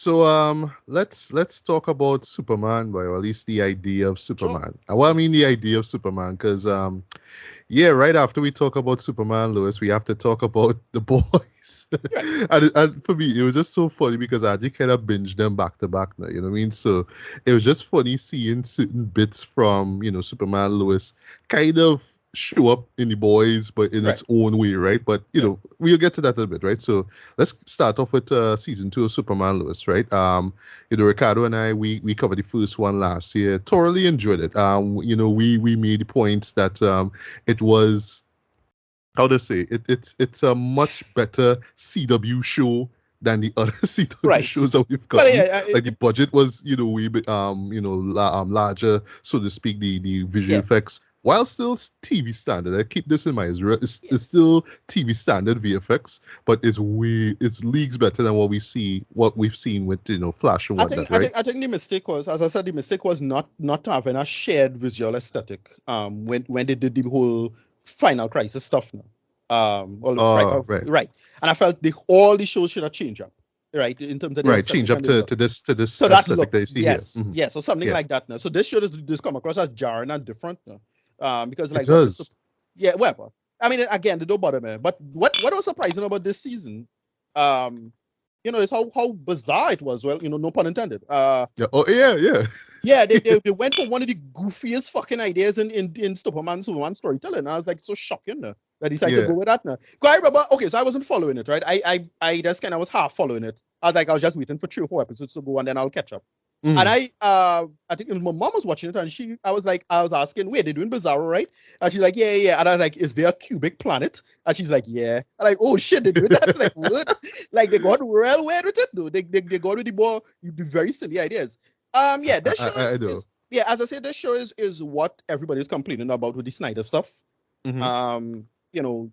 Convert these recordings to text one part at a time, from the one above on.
So let's talk about Superman, boy, or at least the idea of Sure. Superman. Well, I mean the idea of Superman, because yeah, right after we talk about Superman, Lois, we have to talk about the boys. Right. And for me, it was just so funny because I just kind of binged them back to back now, you know what I mean? So it was just funny seeing certain bits from, Superman, Lois kind of show up in the boys, but in Right. its own way, right? But, Yeah. we'll get to that in a bit, right? So let's start off with season 2 of Superman, Lois, right? Ricardo and I, we covered the first one last year, thoroughly enjoyed it. We made the points that it was, how to say it's a much better CW show than the other CW Right. shows that we've Well, gotten. yeah. Like the budget was way bit larger, so to speak. The visual Yeah. effects, while still TV standard. I keep this in mind. Yeah. It's still TV standard VFX, but it's leagues better than what we've seen with Flash and I whatnot, think I right? think I think the mistake was, as I said, the mistake was not having a shared visual aesthetic. When they did the whole Final Crisis stuff now. Right. Right. And I felt all the shows should have changed up, right, in terms of the Right, aesthetic change up and the look. to this So that aesthetic look, that you see yes, here. Mhm. yes, or something Yeah. like that now. So this show does come across as jarring and different now, because It like what is, does. yeah, whatever. I mean, again, they don't bother me. But what was surprising about this season, um, is how bizarre it was. Well, no pun intended. Yeah. Oh, yeah. Yeah, they went for one of the goofiest fucking ideas in Superman storytelling. I was like, so shocking that he decided to Yeah. go with that now. Because I remember, okay, so I wasn't following it, right? I just kind of was half following it. I was just waiting for 3 or 4 episodes to go and then I'll catch up. Mhm. And I think my mom was watching it and I was asking, wait, they're doing Bizarro, right? And she's like, yeah. And I was like, is there a cubic planet? And she's like, yeah. I'm like, oh shit, they doing that? Like, what? Like, they got real weird with it, though. They got with the very silly ideas. Yeah, this show I know. is yeah, as I said, this show is what everybody's complaining about with the Snyder stuff. Mhm.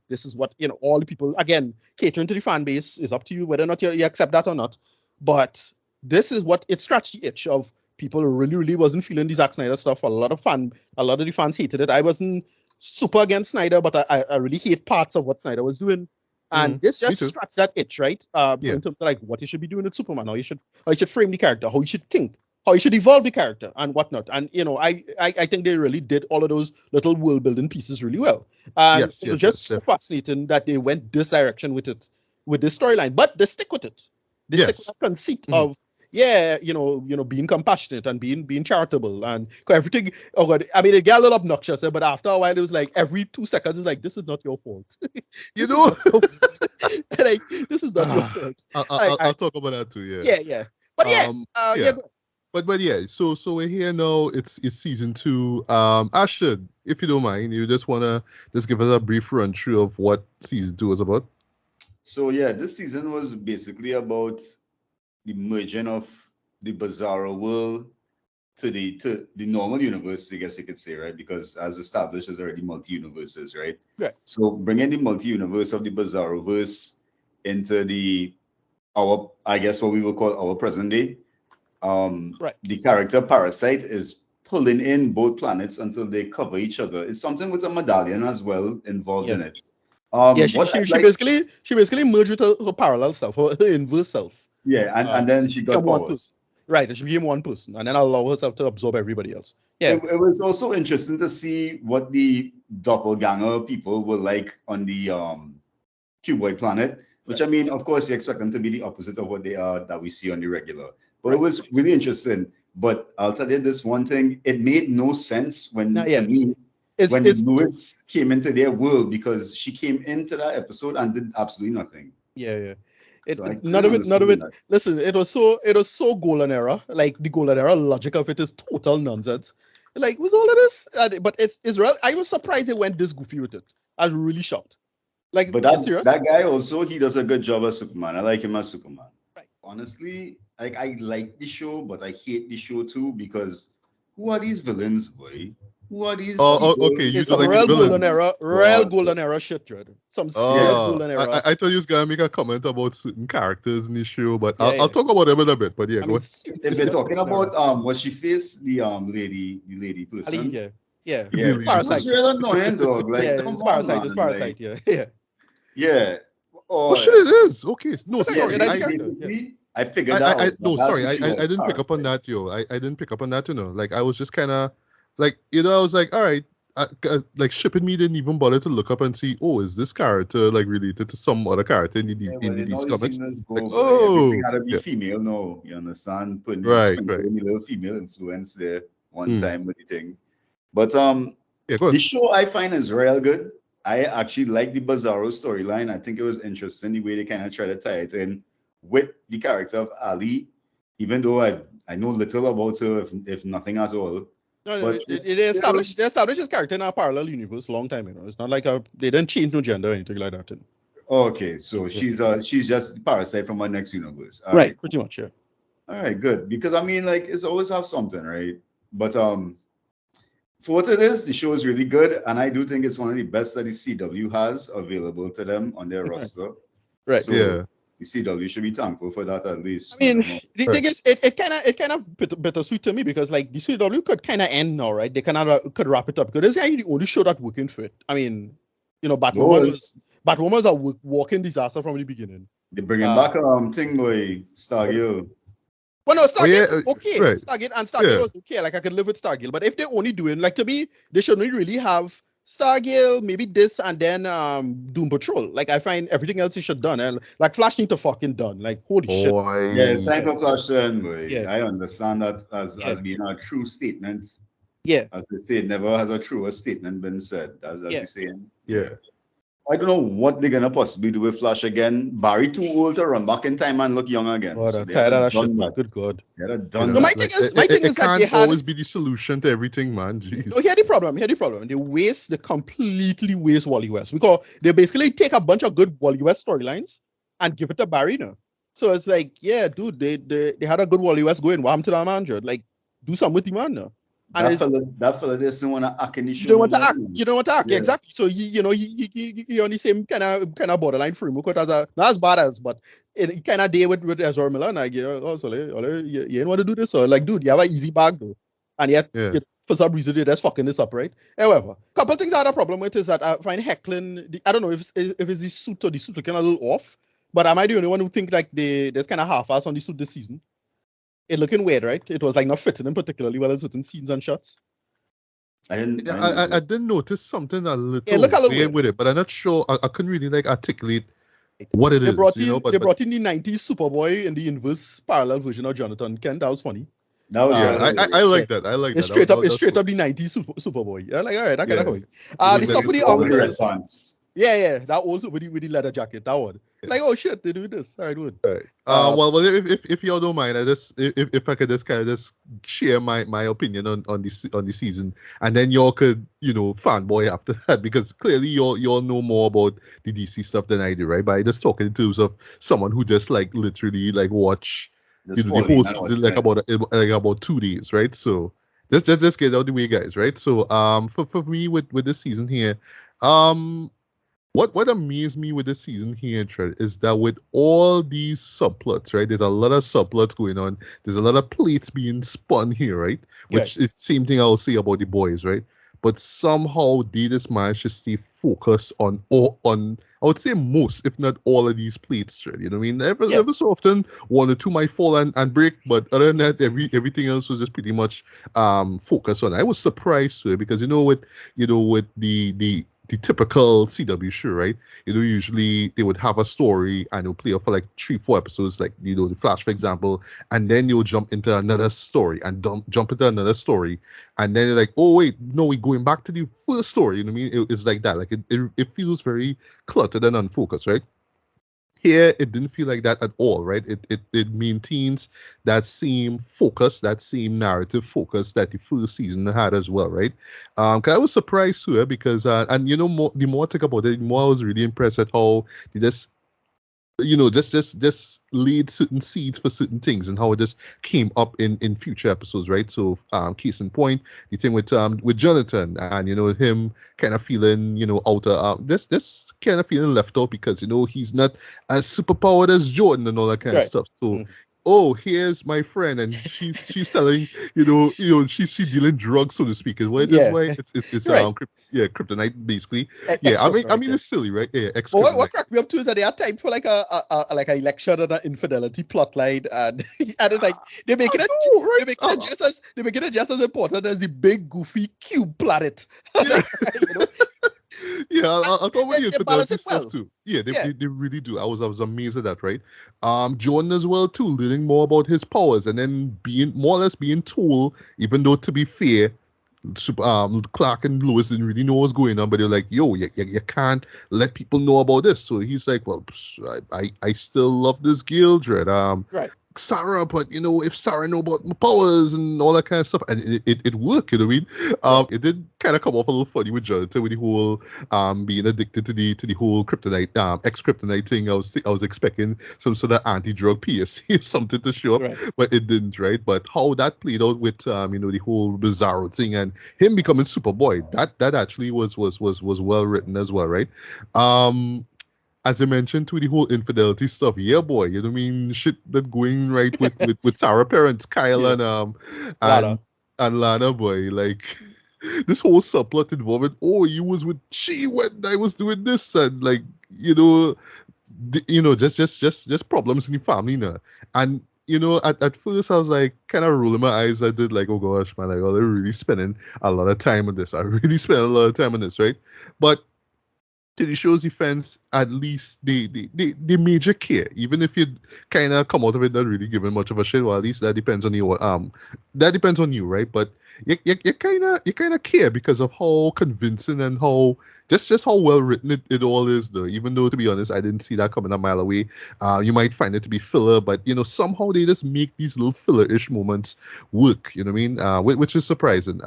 This is what all the people, again, catering to the fan base. Is up to you whether or not you accept that or not. But this is what it scratched the itch of people who really wasn't feeling the Zack Snyder stuff. A lot of the fans hated it. I wasn't super against Snyder, but I really hate parts of what Snyder was doing. And this Me just too. scratched that itch, right? Yeah. In terms of like what you should be doing with Superman, how you should frame the character, how you should think, how you should evolve the character, and whatnot. And I think they really did all of those little world building pieces really well. And Yes, it was yes, just so definitely. fascinating that they went this direction with it, with this storyline. But they stick with it. They stick with Yes. that conceit Mhm. of being compassionate and being charitable and 'cause everything. Oh God, I mean, it got a little obnoxious, but after a while, it was like every 2 seconds, it's like, this is not your fault. You This is know, not your fault. Like, this is not your fault. I'll talk about that too. Yeah. Yeah. But yeah, Yeah. go- But yeah. So we're here now. It's season 2. Ashton, if you don't mind, you just wanna just give us a brief run through of what season 2 was about. So yeah, this season was basically about the merging of the Bizarro world to the normal universe, I guess you could say, right? Because as established, there's already multi-universes, right? Right. So bringing the multi-universe of the Bizarroverse into I guess what we will call our present day. Right. The character Parasite is pulling in both planets until they cover each other. It's something with a medallion as well involved in it. Yeah, she what I like- basically merged with her parallel self, her inverse self. Yeah, and then she got became one powers. person. Right, and she became one person, and then allow herself to absorb everybody else. Yeah, It was also interesting to see what the doppelganger people were like on the cuboid planet, which I mean, of course, you expect them to be the opposite of what they are that we see on the regular. But it was really interesting. But I'll tell you this one thing: it made no sense when to me when Lois came into their world, because she came into that episode and did absolutely nothing. Yeah. So None of it. Listen, it was so golden era. Like the golden era logic of it is total nonsense. Like, was all of this? But it's real. I was surprised it went this goofy with it. I was really shocked. Like, But that guy also, he does a good job as Superman. I like him as Superman. Right. Honestly, I like the show, but I hate the show too, because who are these villains, boy? Who are these? Okay. It's You a like real the golden villains. era, golden era shit, Dread. Some serious golden era. I thought you was gonna make a comment about certain characters in the show, but Yeah, I'll talk about them in a bit. But yeah, I go mean, ahead. If we're talking about what she faced, the lady person. Ali, yeah. Yeah, Parasite. It's real annoying, dog. Like, Yeah, come it's on, Parasite. man. It's Parasite. Like, Yeah. Yeah. Oh shit, it is. Okay, no, Yeah, sorry. that's Basically, character, basically I figured that out. No, That's sorry, who I she was, didn't pick up on that, Parasite. yo. I didn't pick up on that, you know. Like, I was just kind of, like, you know, I was like, all right, like, shipping me didn't even bother to look up and see, oh, is this character, like, related to some other character in Yeah, in but you know these the comics? things Like, go, boy. Everything oh, had to be yeah, female, no. You understand? Putting right, right. sprinkling a little female influence there one Mm. time with the thing. But Yeah, go the on. show I find is real good. I actually like the Bizarro storyline. I think it was interesting the way they kind of try to tie it in with the character of Ali, even though I know little about her, if nothing at all. No, But they it's still established his character in a parallel universe long time, you know. It's not like they didn't change no gender or anything like that. You okay. So know? she's just the Parasite from our next universe. All Right, right, pretty much, yeah. all right, good. Because I mean, like, it's always have something, right? But for what it is, the show is really good, and I do think it's one of the best that the CW has available to them on their Right. roster. Right. So Yeah, the CW should be thankful for that at least. I You mean, know? the right. thing is, it kind of bittersweet to me because like the CW could kind of end now, right? They kind of could wrap it up because this guy the only show that working for it. I mean, you know, Lois, Batwoman was a walking disaster from the beginning. they bringing Uh, back thing boy Stargirl. Well, no, Oh, yeah, Stargate is okay. right. Stargate Yeah. was okay. Like I could live with Stargate, but if they're only doing like to me, they should only really have Stargate, maybe this, and then Doom Patrol. Like I find everything else you should done. And like Flash need to fucking done. Like holy shit. Boy. Yeah, it's time for Flash then, boy. Yeah. I understand that as Yeah. being a true statement. Yeah. As they say, never has a truer statement been said. As Yeah. you're saying. Yeah. I don't know what they're gonna possibly do with Flash again. Barry too old to run back in time and look young again. God, So I'm they tired of haven't that shit, done man. that. Good God. They haven't You done know, No, my that. thing like, is, my thing it is that can't they had. always be the solution to everything, man. Jeez. No, here's the problem. They completely waste Wally West because they basically take a bunch of good Wally West storylines and give it to Barry now. So it's like, yeah, dude, they had a good Wally West going. What happened to that man, Judd? Like, do something with the man now. And That fella doesn't want to act in the show. you don't want to no act. more. You don't want to act. Yeah. Exactly. So he on the same kind of borderline framework as not as bad as, but it kind of day with Ezra Miller. And like, so you ain't want to do this. So like, dude, you have an easy bag though, and yet Yeah. for some reason they're just fucking this up, right? However, couple things I had a problem with is that I find heckling. I don't know if it's the suit or the suit looking a little off, but am I the only one who think like there's kind of half-ass on the suit this season? It looking weird, right? It was like not fitting in particularly well in certain scenes and shots. I didn't. I did notice something a little look a little weird weird. with it, but I'm not sure. I couldn't really like articulate what it is. Brought you know, in but the 90s Superboy in the inverse parallel version of Jonathan Kent. That was funny. That was yeah, I like that. I like It's that. straight That up. was It's straight cool. up the 90s Superboy. Yeah, like all right, that Yeah. kind of With the stuff with the all the red uncle. pants. Yeah, that also with the leather jacket. That one. Like, oh shit, they do this. All right, good. Right. Well, if y'all don't mind, if I could just kind of just share my opinion on the season, and then y'all could fanboy after that, because clearly y'all know more about the DC stuff than I do, right? But I just talking in terms of someone who just like literally like watch Just the falling whole and season watching like about 2 days, right? So just get out the way, guys, right? So for me with this season here, What amazed me with this season here, Trent, is that with all these subplots, right? There's a lot of subplots going on. There's a lot of plates being spun here, right? Which is the same thing I'll say about the boys, right? But somehow they just managed to stay focused on I would say most, if not all of these plates, Trent. You know what I mean? Every so often, one or two might fall and break, but other than that, everything else was just pretty much focused on. I was surprised to it because with the typical CW show, right? Usually they would have a story and they'll play out for like 3-4 episodes, like the Flash, for example, and then you'll jump into another story and jump into another story, and then they're like, oh wait, no, we're going back to the first story. You know what I mean? It's like that. Like it feels very cluttered and unfocused, right? Here, it didn't feel like that at all, right? It maintains that same focus, that same narrative focus that the first season had as well, right? 'Cause I was surprised too, because and the more I think about it, the more I was really impressed at how they just laid certain seeds for certain things and how it just came up in future episodes, right? So, case in point, the thing with Jonathan and him kind of feeling outer, this kind of feeling left out because he's not as superpowered as Jordan and all that kind of stuff. So oh, here's my friend, and she's selling, she's dealing drugs, so to speak. Is why Yeah. it's Right. kryptonite basically. Ex Yeah, I mean kryptonite. it's silly, right? Yeah, ex But what kryptonite. cracked me up too is that they are typed for like a election and an infidelity plotline, and and it's like they make it I know, right? they make it just as important as the big goofy cube planet. Yeah. You know? Yeah, I thought about the They balance infidelity it stuff well. too. Yeah, Yeah. they really do. I was amazed at that, right? Jordan as well too, learning more about his powers and then being more or less being told, even though to be fair, Clark and Lois didn't really know what's going on, but they're like, yo, you can't let people know about this. So he's like, well, I still love this girl, Dread. Right. Sarah, but if Sarah know about my powers and all that kind of stuff, and it worked, you know what I mean? It did kind of come off a little funny with Jonathan with the whole being addicted to the whole kryptonite ex-kryptonite thing. I was expecting some sort of anti-drug PSC or something to show up, Right. but it didn't, right? But how that played out with the whole Bizarro thing and him becoming Superboy, that actually was well written as well, right? As I mentioned to the whole infidelity stuff, yeah, boy, you know what I mean? Shit that going right with Sarah parents, Kyle Yeah. and Lana, boy, like this whole subplot involving, oh, you was with she when I was doing this, and like just problems in the family now, and. At first I was like kind of rolling my eyes. I did like, oh gosh, man, like, oh, they're really spending a lot of time on this. I really spent a lot of time on this, right? But to the show's defense, at least they major care. Even if you kind of come out of it not really giving much of a shit, well, at least that depends on you. That depends on you, right? But you kind of care because of how convincing and how just how well written it all is, though. Even though, to be honest, I didn't see that coming a mile away. You might find it to be filler, but somehow they just make these little filler-ish moments work. You know what I mean? Which is surprising.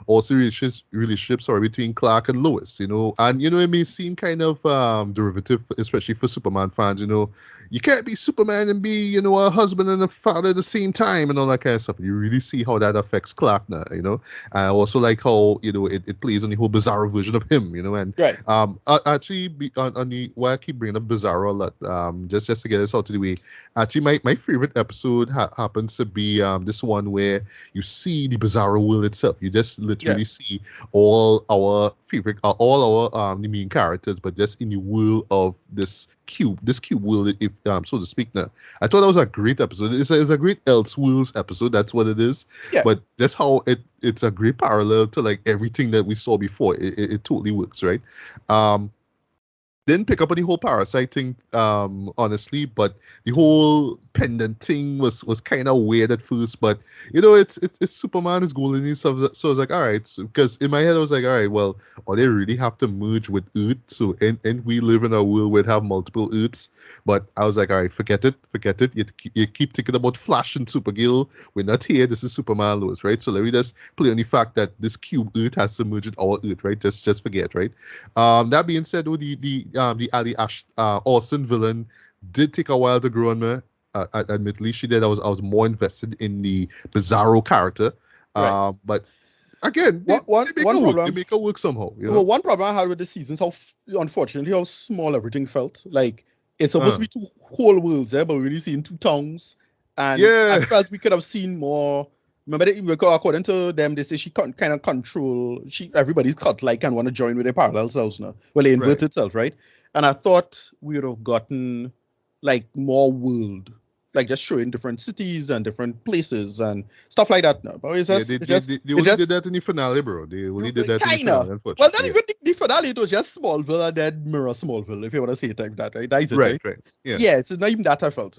Also relationships are between Clark and Lois, and it may seem kind of derivative, especially for Superman fans. You can't be Superman and be a husband and a father at the same time and all that kind of stuff. You really see how that affects Clark now. I also like how it plays on the whole Bizarro version of him. And Right. actually on the why I keep bringing up Bizarro a lot, just to get us out of the way. Actually, my favorite episode happens to be this one where you see the Bizarro world itself. You just literally see all our favorite, all our the main characters, but just in the world of this cube world, if so to speak. Now, I thought that was a great episode. It's a great Elseworlds episode. That's what it is. Yeah. But that's how it's a great parallel to like everything that we saw before. It totally works, right? Didn't pick up on the whole parasite thing, honestly, but the whole pendant thing was kind of weird at first. But it's Superman is golden, so I was like, all right, because in my head I was like, all right, well, or they really have to merge with Earth, so and we live in a world where it have multiple Earths. But I was like, all right, forget it. You keep thinking about Flash and Supergirl. We're not here. This is Superman, Lois, right? So let me just play on the fact that this cube Earth has to merge with our Earth, right? Just forget, right? That being said, though, the Austin villain did take a while to grow on me. Admittedly, she did. I was more invested in the Bizarro character. Right. But again, they make it work somehow. Well, one problem I had with the season is unfortunately, how small everything felt. Like it's supposed to be two whole worlds, but we're really seeing two towns. And I felt we could have seen more. Remember, according to them, they say she can't kind of control. Everybody's cut like and want to join with their parallel selves now. Well, they invert itself, right? And I thought we would have gotten like more world, like just showing different cities and different places and stuff like that now. But it's just, they only did that in the finale, bro. They only did that in the finale, unfortunately. Well, not even the finale. It was just Smallville and then Mirror Smallville, if you want to say it like that, right? That is it, right? Yeah. Yeah, it's not even that I felt.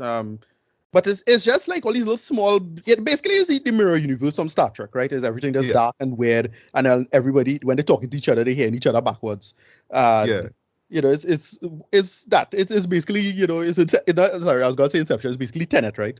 But it's just like all these little small. Basically, it's the mirror universe from Star Trek, right? It's everything that's dark and weird, and then everybody when they're talking to each other, they hearing each other backwards. It's that. It's basically sorry, I was gonna say Inception. It's basically Tenet, right?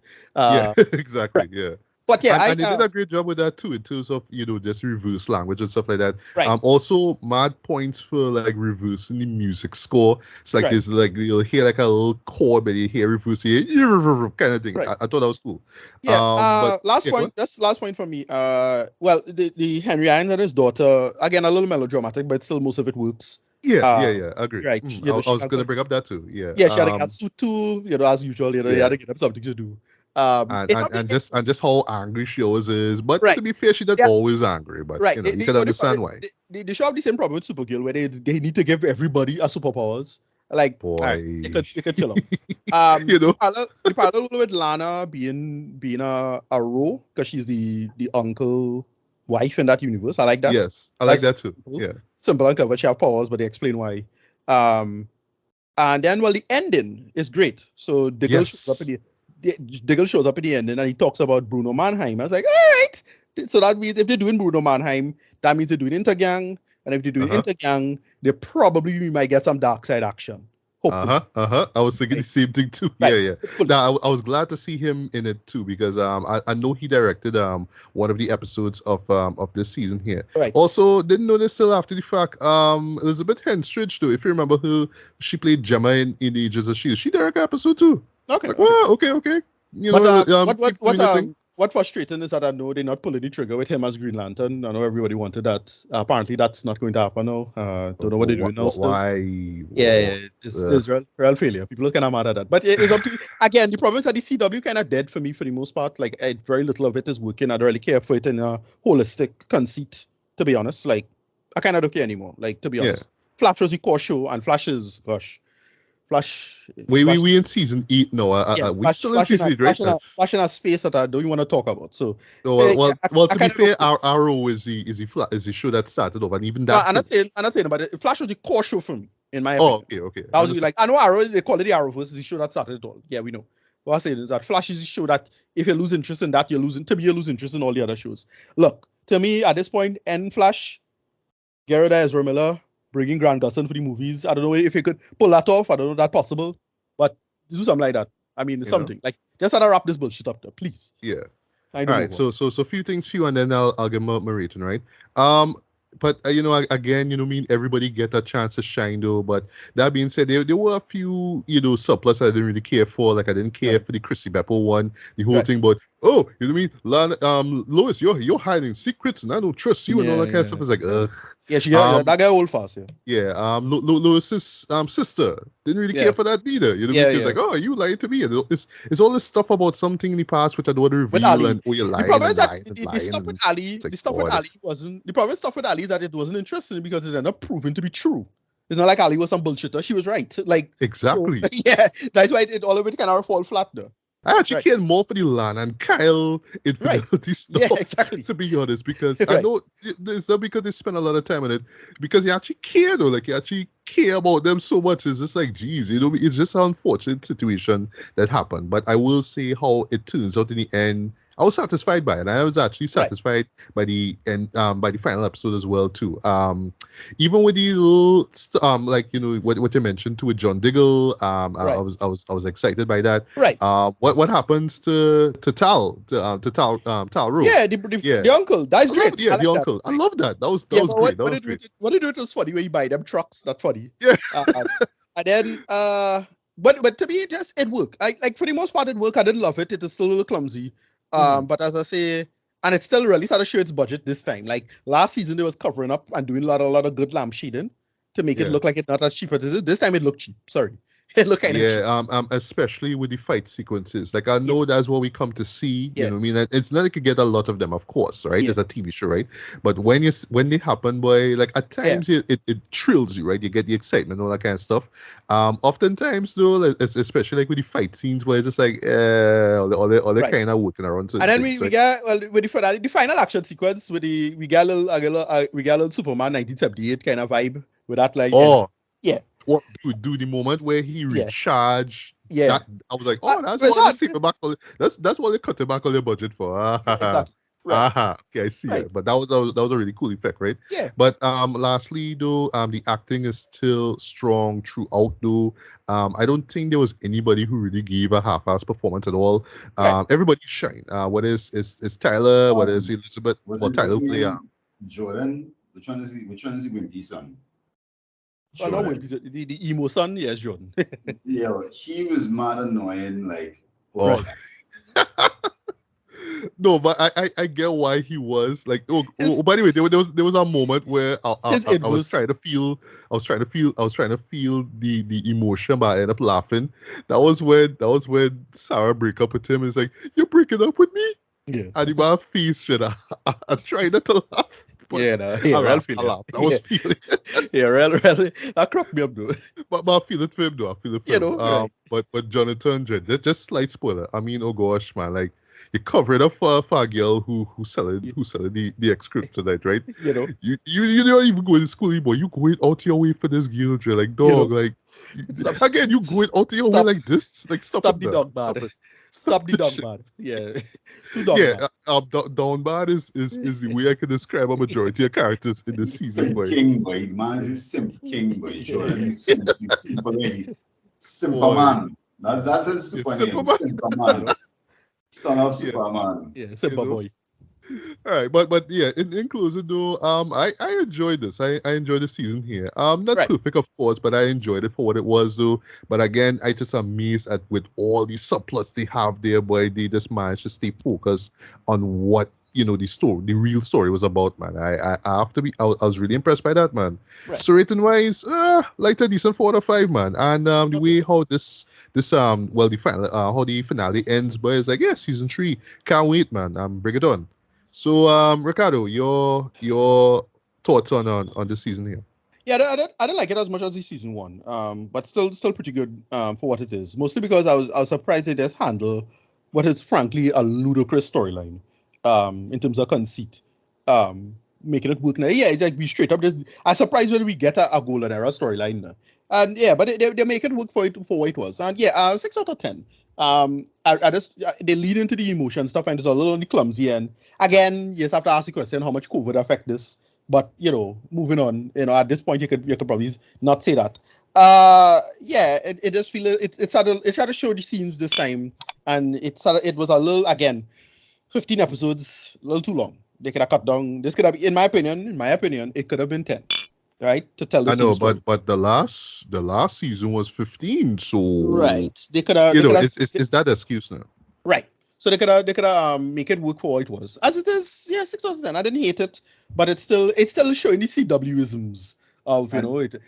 Exactly. Right. Yeah. But yeah, and they did a great job with that too, in terms of just reverse language and stuff like that. Right. Also mad points for like reversing the music score. It's like there's like you'll hear like a little chord, but you hear reverse kind of thing. Right. I thought that was cool. Yeah. Last point. That's last point for me. Well, the Henry Irons and his daughter, again, a little melodramatic, but still most of it works. Yeah, agree. Right. I was going to bring up that too. Yeah. Yeah, she had a suit too, as usual, you had to get up something to do. It's not and just how angry she always is. But Right. to be fair, she's not Yeah. always angry. But right. you know, you can understand why. They show up the same problem with Supergirl, where they need to give everybody a superpowers. Like, Boy. all right, you could chill out. You know? The parallel with Lana being a Ro, because she's the uncle wife in that universe. I like that. Yes, I like that That's too. simple. Yeah. Simple and clever. She have powers, but they explain why. And then, well, the ending is great. So Diggle shows up in Diggle shows up at the ending, and he talks about Bruno Mannheim. I was like, all right. So that means if they're doing Bruno Mannheim, that means they're doing Intergang. And if they're doing Intergang, we might get some dark side action. Hopefully. I was thinking the same thing too. Right. Yeah. Now I was glad to see him in it too, because I know he directed one of the episodes of this season here. Right. Also, didn't know this till after the fact. Elizabeth Henstridge too. If you remember her, she played Gemma in the Agents of Shield. She directed episode too. Okay. Like, wow, okay. You know, what frustrating is that I know they're not pulling the trigger with him as Green Lantern. I know everybody wanted that. Apparently, that's not going to happen now. Don't know what they're doing now. Why? Yeah. It's real failure. People are kind of mad at that. But it's up to you. Again, the problem is that the CW kind of dead for me for the most part. Like, very little of it is working. I don't really care for it in a holistic conceit, to be honest. Like, I kind of don't care anymore. Like, to be honest. Flash was the core show, and Flash is, gosh. Flash. We in season 8 no. We still in season 8, right? Flash in a space that I don't even want to talk about. So, well, to be fair, Arrow is the show that started off, and even that. I'm not saying, but Flash was the core show for me, in my opinion. opinion. Okay. I was like, I know Arrow. They call it the Arrowverse. Is the show that started it all. Yeah, we know. What I'm saying is that Flash is the show that if you lose interest in that, you lose interest in all the other shows. Look, to me, at this point, end Flash, get rid of Ezra Miller. Bringing Grant Gustin for the movies. I don't know if you could pull that off. I don't know if that's possible. But do something like that. I mean, something. Like, just how to wrap this bullshit up there, please. Yeah. All right. So a few things for you, and then I'll give my rating, right? But everybody get a chance to shine though. But that being said, there were a few, subplots I didn't really care for. Like, I didn't care for the Chrissy Beppo one, the whole thing. But Lois, you're hiding secrets, and I don't trust you, and all that kind of stuff. Is like, ugh. Yeah, that guy old fast. Yeah. Lois's sister didn't really care for that either. Because like, oh, you lied to me. And it's all this stuff about something in the past which I don't want to reveal, and you're lying. The problem is that the stuff with Ali, wasn't. The problem with stuff with Ali is that it wasn't interesting because it ended up proving to be true. It's not like Ali was some bullshitter. She was right. Like, exactly. Yeah, that's why all of it kind of fall flat there. I actually cared more for the Lana and Kyle infidelity stuff. Yeah, exactly. To be honest, because I know it's not because they spend a lot of time on it, because you actually care though. Like, you actually care about them so much. It's just like, geez, it's just an unfortunate situation that happened. But I will say how it turns out in the end. I was satisfied by it. I was actually satisfied by the end, by the final episode as well too. Even with the little, what you mentioned to with John Diggle, I was excited by that. Right. What happens to Tal Ro? Yeah, the uncle. That's great. The uncle. I love that. That was great. What they do it was funny when you buy them trucks. That's funny. Yeah. And then but to me it worked. Like for the most part it worked. I didn't love it. It is still a little clumsy. But as I say, and it still really started to show its budget this time. Like last season, they was covering up and doing a lot of good lamp shading to make it look like it's not as cheap as it is. This time it looked cheap. Sorry. It looked kind of cheap. Especially with the fight sequences. Like, I know that's what we come to see. You know what I mean? It's not like you get a lot of them, of course, right? It's a TV show, right? But when they happen, boy, like at times it thrills you, right? You get the excitement, all that kind of stuff. Oftentimes though, especially like with the fight scenes where it's just like all the kind of working around. And then we get with the final action sequence with we get a little Superman 1978 kind of vibe with that, like What do the moment where he recharged? Yeah, I was like, that's what they cut it back on their budget for. Exactly. Right. Okay, I see it. But that was a really cool effect, right? Yeah. But lastly though, the acting is still strong throughout though. I don't think there was anybody who really gave a half-ass performance at all. Everybody shine. What is Tyler? What is Elizabeth? Tyler play? Jordan. Which one is Wimpy's son? Oh, no, the emo son, yes, Jordan. Yeah, he was mad annoying, like, no, No, but I get why he was like. By the way, there was a moment where I was trying to feel the emotion, but I ended up laughing. That was when Sarah break up with him. It's like, you're breaking up with me, Yeah. and the man face shit. I tried not to laugh. But Yeah, no, yeah, I real laughed. feeling. I was feeling it. Yeah, really, that cracked me up though. But I feel it for him though. I feel it for You him. know, right. But Jonathan, just slight spoiler. I mean, oh gosh, man, like you cover it up for a girl who selling the ex kryptonite, right? You know, You don't even go to school, boy. You going out your way for this girl, Jay. Like dog, like again, you going out your way like this, like stop the dog bad. Stop the dog bad. Yeah, down bad is the way I can describe a majority of characters in this season, boy. King boy, man is a simp king boy. Simple man. That's his super name. Simple man. Son of Superman. Yeah, simple boy. All right, but yeah, in closing though, I enjoyed this. I enjoyed the season here. Not perfect, of course, but I enjoyed it for what it was though. But again, I just amazed at with all these subplots they have there, boy. They just managed to stay focused on what the real story was about, man. I have to be. I was really impressed by that, man. Right. So rating wise, like a decent 4 out of 5, man. And the way how the final how the finale ends, but it's like, yeah, season 3, can't wait, man. Bring it on. So Ricardo, your thoughts on this season here? Yeah, I don't like it as much as the season 1, but still pretty good for what it is. Mostly because I was surprised they just handle what is frankly a ludicrous storyline in terms of conceit, making it work now. Yeah, it's like we straight up just. I'm surprised when we get a golden era storyline now. And yeah, but they make it work for what it was. And yeah, 6 out of 10. They lead into the emotion stuff, and it's a little on the clumsy end. Again, you just have to ask the question, how much COVID affect this? But moving on, at this point you could probably not say that. Yeah, it just feel it started to show the scenes this time, and it was a little, again, 15 episodes, a little too long. They could have cut down. This could have, in my opinion, it could have been 10. Right, to tell the I know, story. but the last season was 15, so right, they could have. Is that excuse now? Right, so they could have make it work for what it was. As it is, yeah, 6 out of 10. I didn't hate it, but it's still showing the CW-isms of it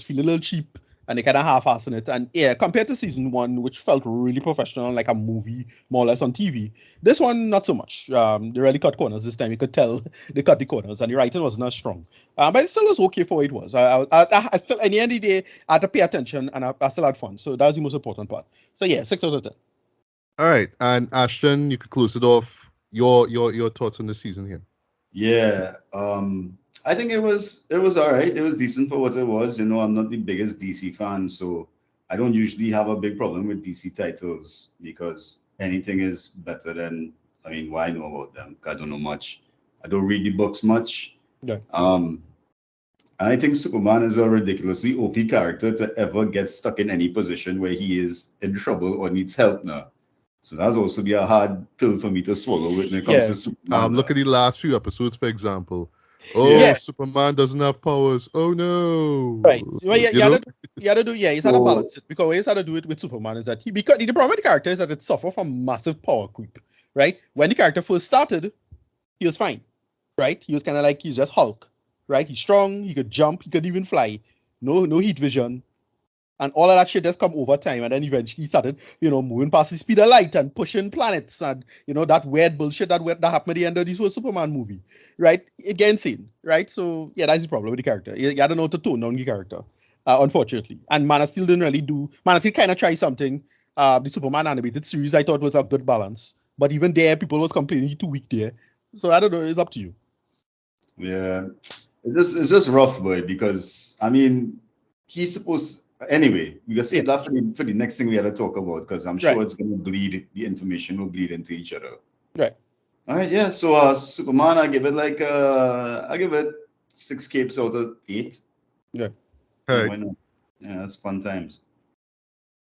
feel a little cheap, and they kind of half-assing it. And yeah, compared to season 1, which felt really professional, like a movie more or less on TV, this one not so much. They really cut corners this time. You could tell they cut the corners, and the writing wasn't as strong. But it still was okay for what it was. I still, at the end of the day, I had to pay attention, and I still had fun. So that was the most important part. So yeah, 6 out of 10. All right, and Ashton, you could close it off. Your thoughts on the season here? Yeah, I think it was all right. It was decent for what it was. I'm not the biggest DC fan, so I don't usually have a big problem with DC titles because anything is better than. I mean, why know about them? I don't know much. I don't read the books much. Yeah. And I think Superman is a ridiculously OP character to ever get stuck in any position where he is in trouble or needs help now. So that's also be a hard pill for me to swallow when it comes to Superman. Look at the last few episodes, for example. Oh, yeah. Superman doesn't have powers. Oh no! Right. Well, you had to do. Yeah, he's had to balance it, because what he's had to do it with Superman is that the problem with the character is that it suffers from massive power creep. Right. When the character first started, he was fine. Right. He was kind of like he's just Hulk. Right. He's strong. He could jump. He could even fly. No heat vision. And all of that shit just come over time, and then eventually he started, moving past the speed of light and pushing planets, and that weird bullshit that happened at the end of this first Superman movie, right? It gets insane, right? So yeah, that's the problem with the character. You don't know how to tone down the character, unfortunately. And Man of Steel didn't really do. Man of Steel kind of tried something. The Superman animated series I thought was a good balance, but even there, people was complaining too weak there. So I don't know. It's up to you. Yeah, it's just rough, boy. Because I mean, he's supposed. Anyway, we can save that for the next thing we had to talk about, because I'm sure it's going to bleed. The information will bleed into each other. Right. All right. Yeah. So Superman, I give it 6 capes out of 8. Yeah. All right. Yeah, that's fun times.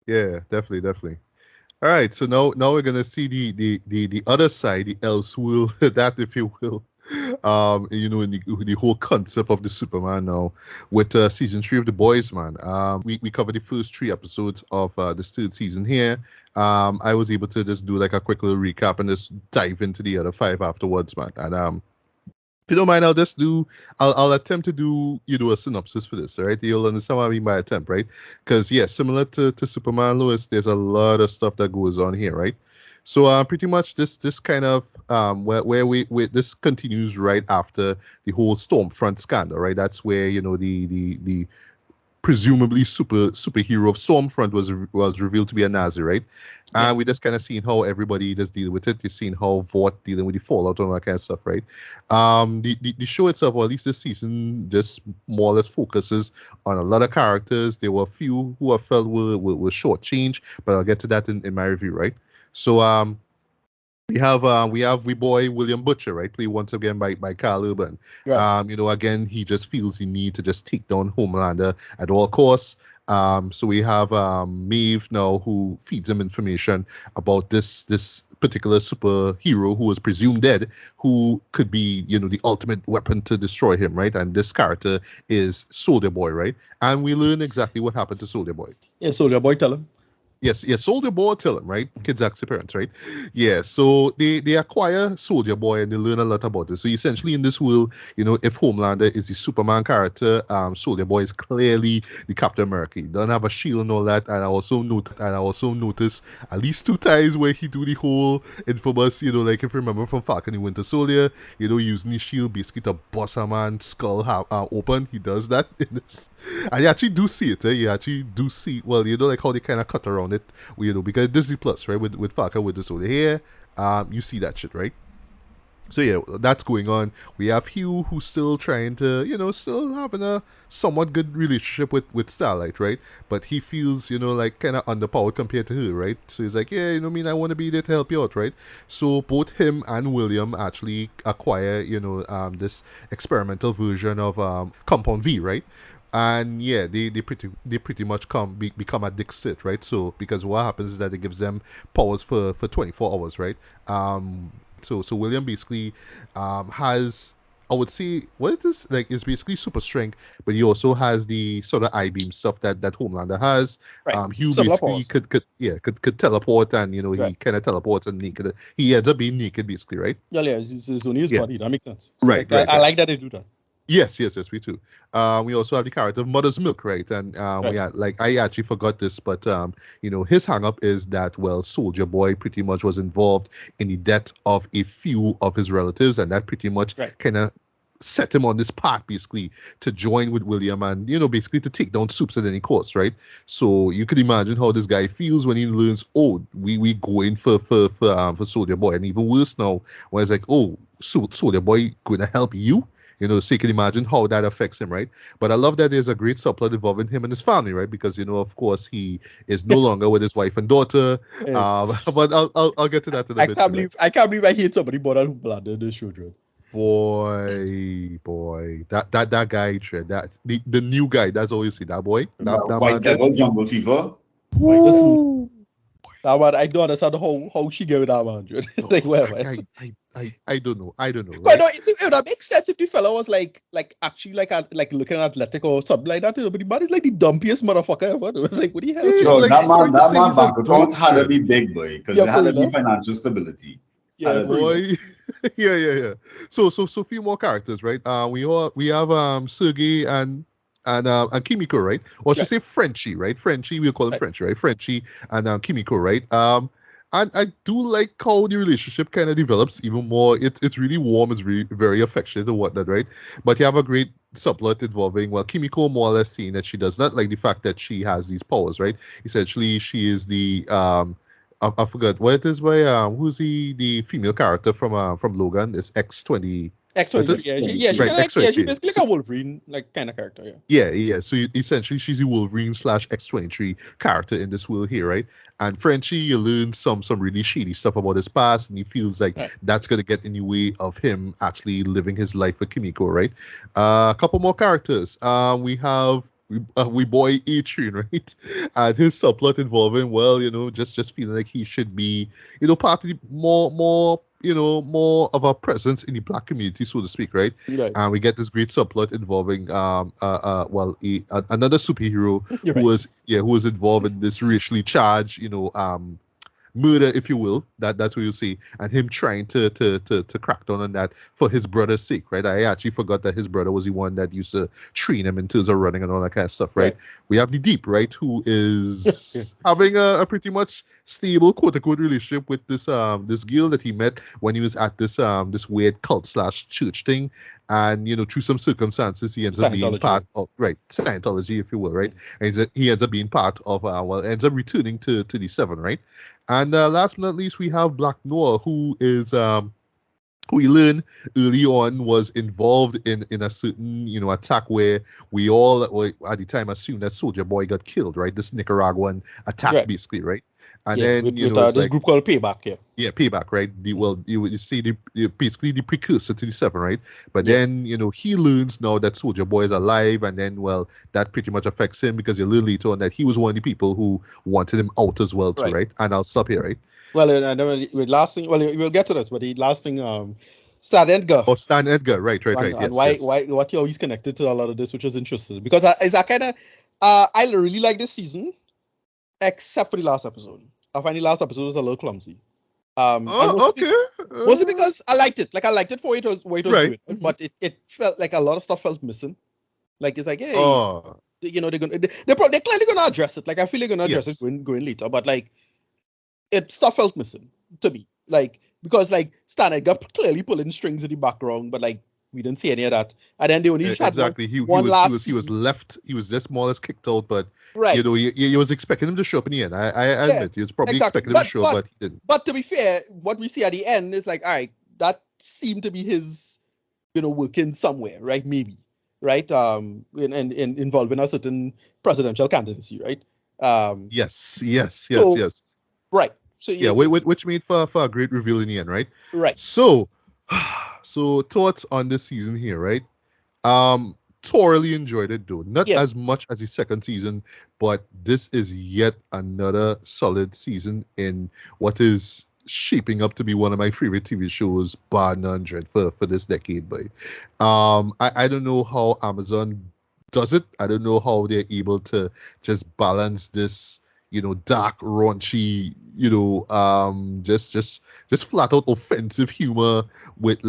Yeah, definitely. All right. So now we're gonna see the other side, the elseworld, that if you will. In the whole concept of the Superman now with season 3 of The Boys, man. We covered the first 3 episodes of this 3rd season here, I was able to just do like a quick little recap and just dive into the other 5 afterwards, man. And if you don't mind, I'll attempt to do a synopsis for this, all right? You'll understand what I mean by attempt, right? Because similar to Superman Lois, there's a lot of stuff that goes on here, right? So pretty much this kind of where we this continues right after the whole Stormfront scandal, right? That's where the presumably superhero of Stormfront was revealed to be a Nazi, right? Yeah. And we just kind of seen how everybody just deal with it. You've seen how Vought dealing with the fallout and all that kind of stuff, right? The show itself, or at least this season, just more or less focuses on a lot of characters. There were a few who I felt were shortchanged, but I'll get to that in my review, right? So we have we boy William Butcher, right? Played once again by Carl Urban. Right. Again, he just feels the need to just take down Homelander at all costs. So we have Maeve now, who feeds him information about this particular superhero who was presumed dead, who could be the ultimate weapon to destroy him, right? And this character is Soldier Boy, right? And we learn exactly what happened to Soldier Boy. Yeah, Soldier Boy, tell him. Yes, Soldier Boy tell him, right? Kids ask their parents, right? Yeah, so they acquire Soldier Boy and they learn a lot about it. So essentially in this world, if Homelander is the Superman character, Soldier Boy is clearly the Captain America. He doesn't have a shield and all that. And I also noticed at least 2 times where he do the whole infamous, like if you remember from Falcon and Winter Soldier, using the shield basically to bust a man's skull open. He does that in this. And you actually do see it, You actually do see, well, like how they kind of cut around it, because Disney Plus, right, with Falcon with the Soldier here, you see that shit, right? So yeah, that's going on. We have Hugh, who's still trying to, still having a somewhat good relationship with Starlight, right? But he feels, like kind of underpowered compared to her, right? So he's like, yeah, I want to be there to help you out, right? So both him and William actually acquire, this experimental version of Compound V, right? And yeah, they pretty much become addicted, right? So because what happens is that it gives them powers for 24 hours, right? So William basically has, I would say, what it is like is basically super strength, but he also has the sort of I-beam stuff that Homelander has. Right. Hugh Similar basically powers. could teleport, and he Right. kind of teleports and naked. He ends up being naked basically, right? Yeah, it's only his Yeah. body. That makes sense. So, Right, like, right. I like that they do that. Yes, me too. We also have the character of Mother's Milk, right? And Right. I actually forgot this, but his hang up is that, well, Soldier Boy pretty much was involved in the death of a few of his relatives, and that pretty much Right. kind of set him on this path basically to join with William and basically to take down Soups at any cost, right? So you could imagine how this guy feels when he learns, oh, we going for Soldier Boy, and even worse now when it's like, oh, Soldier Boy going to help you. So you can imagine how that affects him, right? But I love that there's a great subplot involving him and his family, right? Because of course, he is no longer with his wife and daughter. Yeah. But I'll get to that in a bit. I can't believe I hate somebody more than Homelander in this show, dude. Boy, that guy, Trey, that the new guy. That's all you see. That boy, that White man. Devil, Jungle Fever. Like, listen, that man, I don't understand how she get with that man, dude. Like, whatever. I don't know. But Right? no, that makes sense if the fellow was like actually like looking athletic or something like that. But the man is like the dumpiest motherfucker ever. It was like, what the hell? Yeah, No, like, that sorry man, to that say man he's a bank account had to dude. be big, boy, because Yeah, there had to for be real. financial stability. Yeah, Boy, yeah. So few more characters, right? We have Sergey and Kimiko, right? Or should I say Frenchie, right? Frenchie, we'll call him Right. Frenchie, right? Frenchie and Kimiko, right? And I do like how the relationship kind of develops even more. It's really warm, it's really very affectionate and whatnot, right? But you have a great subplot involving, well, Kimiko more or less saying that she does not like the fact that she has these powers, right? Essentially, she is the I forgot what it is by who's the female character from Logan? It's X-20. X-23, yeah, Right, X-23. she basically like a Wolverine like kind of character, yeah. Yeah. So essentially, she's the Wolverine / X-23 character in this world here, right? And Frenchie, you learn some really shady stuff about his past, and he feels like Right. that's gonna get in the way of him actually living his life with Kimiko, right? A couple more characters. We have we boy A-Train, right? And his subplot involving, well, just feeling like he should be, part of the more of a presence in the black community, so to speak, right? Right. And we get this great subplot involving another superhero You're who right. was involved in this racially charged murder, if you will. That's what you see, and him trying to crack down on that for his brother's sake, right? I actually forgot that his brother was the one that used to train him in terms of running and all that kind of stuff, right? We have the Deep, right, who is having a pretty much stable quote unquote relationship with this girl that he met when he was at this weird cult / church thing. And, through some circumstances, he ends up being part of, Scientology, if you will, right? And he ends up being part of, ends up returning to the Seven, right? And last but not least, we have Black Noir, who is, who we learn early on was involved in a certain, attack where we all, at the time, assumed that Soulja Boy got killed, right? This Nicaraguan attack, basically, right? And then with this group called Payback, Payback, right? You see basically the precursor to the Seven, right? But then he learns now that Soulja Boy is alive, and then that pretty much affects him because a little later on that he was one of the people who wanted him out as well, too, right? And I'll stop here, right? Well, and then with last thing, we'll get to this, but the last thing, Stan Edgar. Oh, Stan Edgar, right. And why he's connected to a lot of this, which was interesting because I kind of I really like this season, except for the last episode. I find the last episode was a little clumsy. Mostly because I liked it. Like I liked it for what it was doing, but it felt like a lot of stuff felt missing. Like it's like, hey, they're clearly gonna address it. Like I feel they're gonna address it going later, but like stuff felt missing to me. Like because like Stan Edgar clearly pulling strings in the background, but like we didn't see any of that. And then they only had exactly. He was left. He was just more or less kicked out, but you was expecting him to show up in the end. I admit he was probably expecting him to show up, but he didn't. But to be fair, what we see at the end is like, all right, that seemed to be his, working somewhere, right? Maybe, right? In involving a certain presidential candidacy, right? Yes. Right. So which made for a great reveal in the end, right? Right. So thoughts on this season here, right? Thoroughly enjoyed it though. Not as much as the second season, but this is yet another solid season in what is shaping up to be one of my favorite TV shows, bar none, for this decade, boy. I don't know how Amazon does it. I don't know how they're able to just balance this, dark, raunchy, just flat out offensive humor with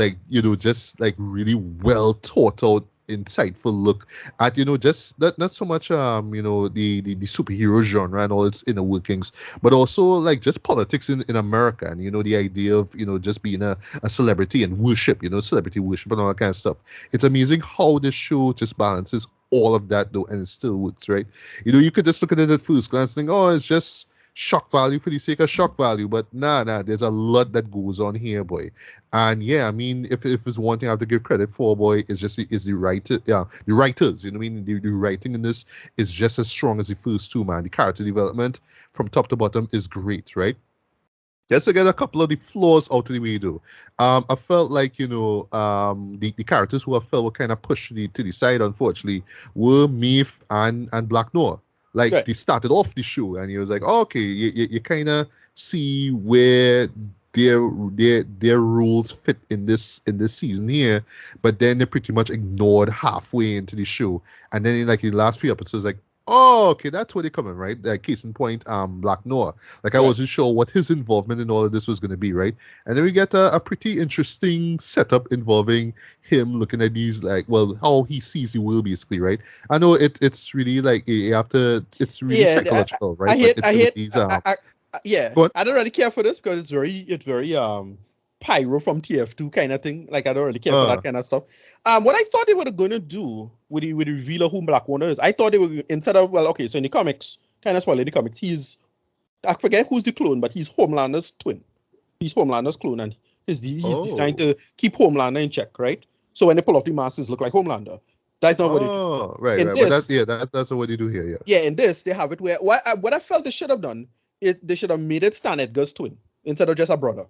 just really well thought out, insightful look at just not so much the superhero genre and all its inner workings, but also just politics in America, and the idea of just being a celebrity and worship, celebrity worship and all that kind of stuff. It's amazing how this show just balances all of that though, and it still works, right? You could just look at it at first glance and think, oh, it's just shock value for the sake of shock value, but nah, there's a lot that goes on here, boy. And yeah, I mean, if it's one thing I have to give credit for, boy, is the writers. The writing in this is just as strong as the first two, man. The character development from top to bottom is great, right? Just to get a couple of the flaws out of the way, though. I felt like, the characters who I felt were kind of pushed to the side, unfortunately, were Maeve and Black Noir. Like, they started off the show, and he was like, okay, you kind of see where their rules fit in this season here, but then they're pretty much ignored halfway into the show. And then in the last few episodes, like, oh, okay, that's where they're coming, right? Case in point, Black Noir. I wasn't sure what his involvement in all of this was going to be, right? And then we get a pretty interesting setup involving him looking at these, how he sees the world, basically, right? I know it's really it's really psychological, right? I don't really care for this because it's very pyro from TF2 kind of thing. Like, I don't really care for that kind of stuff. What I thought they were going to do with the reveal of who Black Noir is, I thought they were, instead of, so in the comics, kind of spoiling the comics, I forget who's the clone, but he's Homelander's twin. He's Homelander's clone, and he's designed to keep Homelander in check, right? So when they pull off the masks, look like Homelander. That's not what they do. Right. But that's what they do here, yeah. Yeah, in this, they have it where, what I felt they should have done is they should have made it Stan Edgar's twin instead of just a brother.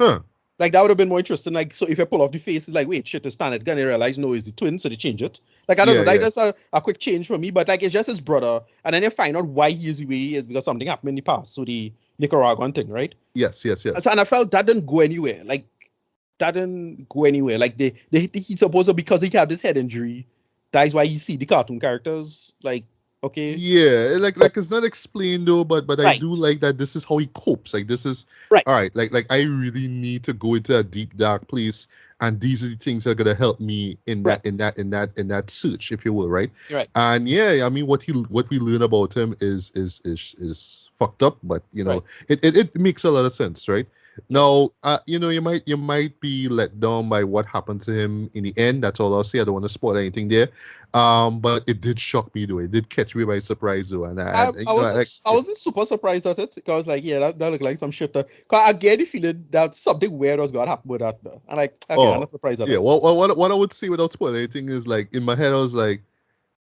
Huh. Like, that would have been more interesting. Like, so if you pull off the face, it's like, wait, shit, it's Stan Edgar, and they realize, no, it's the twin, so they change it. Like, I don't know, that's a quick change for me, but it's just his brother, and then you find out why he is the way he is because something happened in the past, so the Nicaraguan thing, right? Yes. And I felt that didn't go anywhere. Like, he supposed to, because he had this head injury, that is why you see the cartoon characters, like, Okay. Yeah, like it's not explained though, but I Right. do like that this is how he copes. Like this is Right. all right. Like I really need to go into a deep dark place, and these are the things that are gonna help me in Right. that search, if you will, right? Right. And yeah, I mean what we learn about him is fucked up, but you know Right. it makes a lot of sense, right? Now, you know, you might be let down by what happened to him in the end. That's all I'll say. I don't want to spoil anything there. But it did shock me though. It did catch me by surprise though, and you know, I wasn't super surprised at it because like that looked like some shit. Cause I get the feeling that something weird was gonna happen with that. Though. And like okay, I'm not surprised at yeah. it. What I would say without spoiling anything is like in my head I was like,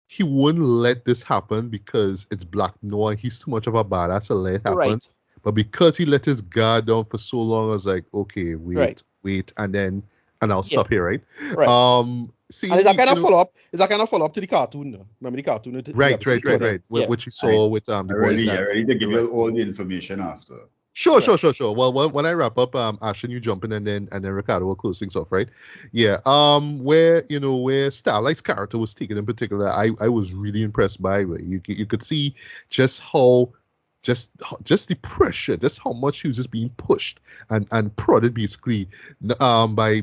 he wouldn't let this happen because it's Black Noah. He's too much of a badass to let it happen. Right. But because he let his guard down for so long, I was like, okay, wait, and I'll stop here, right? Right. See, and is that kind of follow up? Is that kind of follow up to the cartoon? Though? Remember the cartoon? Right. Which you saw with the boys. Ready to give you all the information after. Sure. Well, when I wrap up, Ashton, you jump in, and then Ricardo will close things off, right? Yeah. Where Starlight's character was taken in particular, I was really impressed by. You could see just how. Just the pressure, just how much she was just being pushed and prodded basically by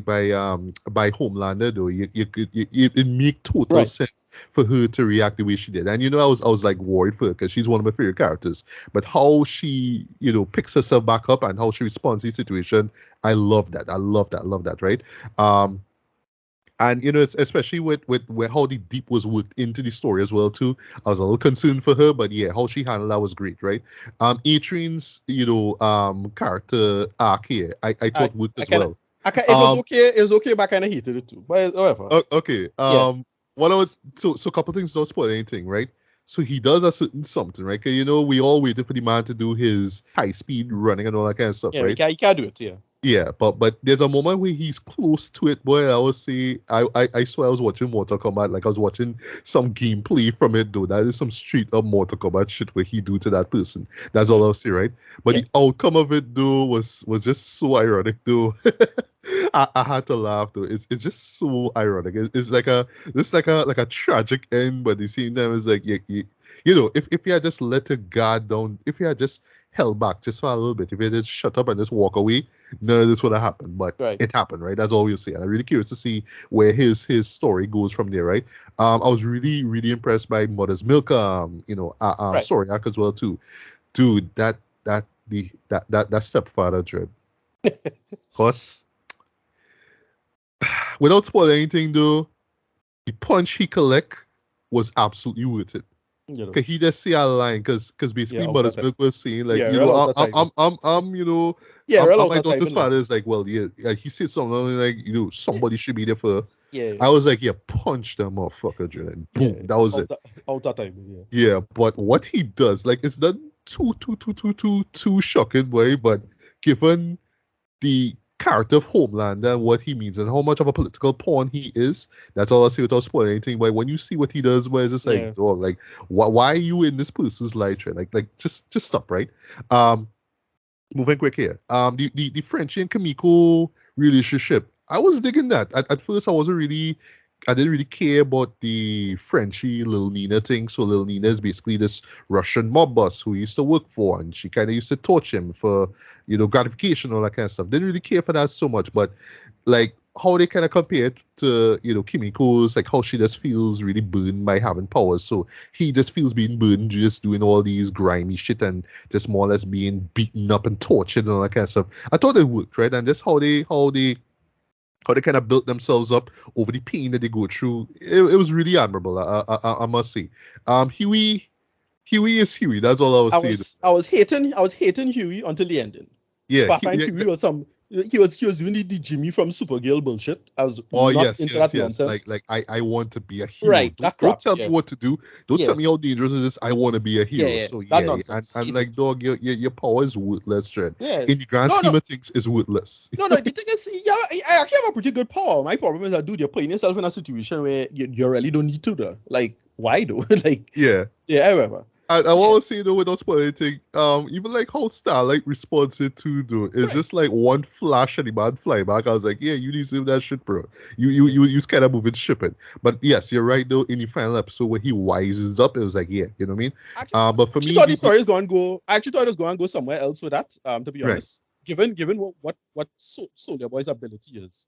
Homelander though. It make total sense for her to react the way she did. And you know, I was like worried for her because she's one of my favorite characters. But how she, you know, picks herself back up and how she responds to the situation, I love that. I love that, right? And you know, especially with how the deep was worked into the story as well too. I was a little concerned for her, but yeah, how she handled that was great, right? Atrine's, you know, character arc here, I thought worked as well. It was okay. It was okay, but I kind of hated it too. But whatever. Okay. What I would so a couple things, don't spoil anything, right? So he does a certain something, right? Cause you know, we all waited for the man to do his high speed running and all that kind of stuff, right? He can't do it, yeah. Yeah, but there's a moment where he's close to it, boy. I would say I swear I was watching Mortal Kombat, like I was watching some gameplay from it, though. That is some straight up Mortal Kombat shit where he do to that person. That's all I'll say, right? But the outcome of it though was just so ironic, though. I had to laugh though. It's just so ironic. It's like a tragic end, but at the same time, it's like you know, if you had just let a guard down, if you had just held back just for a little bit, if you just shut up and just walk away, none of this would have happened. But it happened, right? That's all we'll say. And I'm really curious to see where his story goes from there, right? I was really impressed by Mother's Milk, story arc as well too. Dude, that stepfather dread. Cause without spoiling anything though, the punch he collect was absolutely worth it. You know. Cause he just say a line, cause basically Mother's Milk was saying like, you know, I'm you know, my daughter's father is like, well, yeah, he said something like, you know, somebody should be there for. Yeah. I was like, yeah, punch that motherfucker, and boom, that was it. Out that time, yeah. But what he does, like, it's not too shocking, boy. But given the character of Homelander and what he means and how much of a political pawn he is, that's all I'll say without spoiling anything. But when you see what he does, where it's just like, oh, like, why are you in this person's life? Like just stop, right? Moving quick here. The Frenchie and Kimiko relationship, I was digging that. At first, I didn't really care about the Frenchie Lil Nina thing. So Lil Nina is basically this Russian mob boss who he used to work for, and she kind of used to torch him for, you know, gratification, all that kind of stuff. Didn't really care for that so much, but like how they kind of compare it to, you know, Kimiko's, like how she just feels really burned by having powers. So he just feels being burned, just doing all these grimy shit and just more or less being beaten up and tortured and all that kind of stuff. I thought it worked, right? And just how they kind of built themselves up over the pain that they go through. It was really admirable, I must say. Huey is Huey. That's all I was saying. I was hating Huey until the ending. Yeah, but I find Huey was he was doing the Jimmy from Supergirl bullshit. I was into that nonsense. Like I want to be a hero. Right. Don't tell me what to do. Don't tell me how dangerous it is. I want to be a hero. Yeah. So and like, dog, your power is worthless, Trent. Yeah. In the grand scheme of things, it's worthless. No. The thing is, I actually have a pretty good power. My problem is that, dude, you're putting yourself in a situation where you really don't need to, though. Like, why though? Like, yeah, however. I want to say though, without spoiling anything, even like how Starlight responds it to though, it's just like one flash and the man fly back. I was like, yeah, you deserve that shit, bro. You kind of moving shipping. But yes, you're right though. In the final episode where he wises up, it was like, yeah, you know what I mean. But for me, thought the story was going to go. I actually thought it was going to go somewhere else with that. To be Right. honest, given what Soldier Boy's ability is,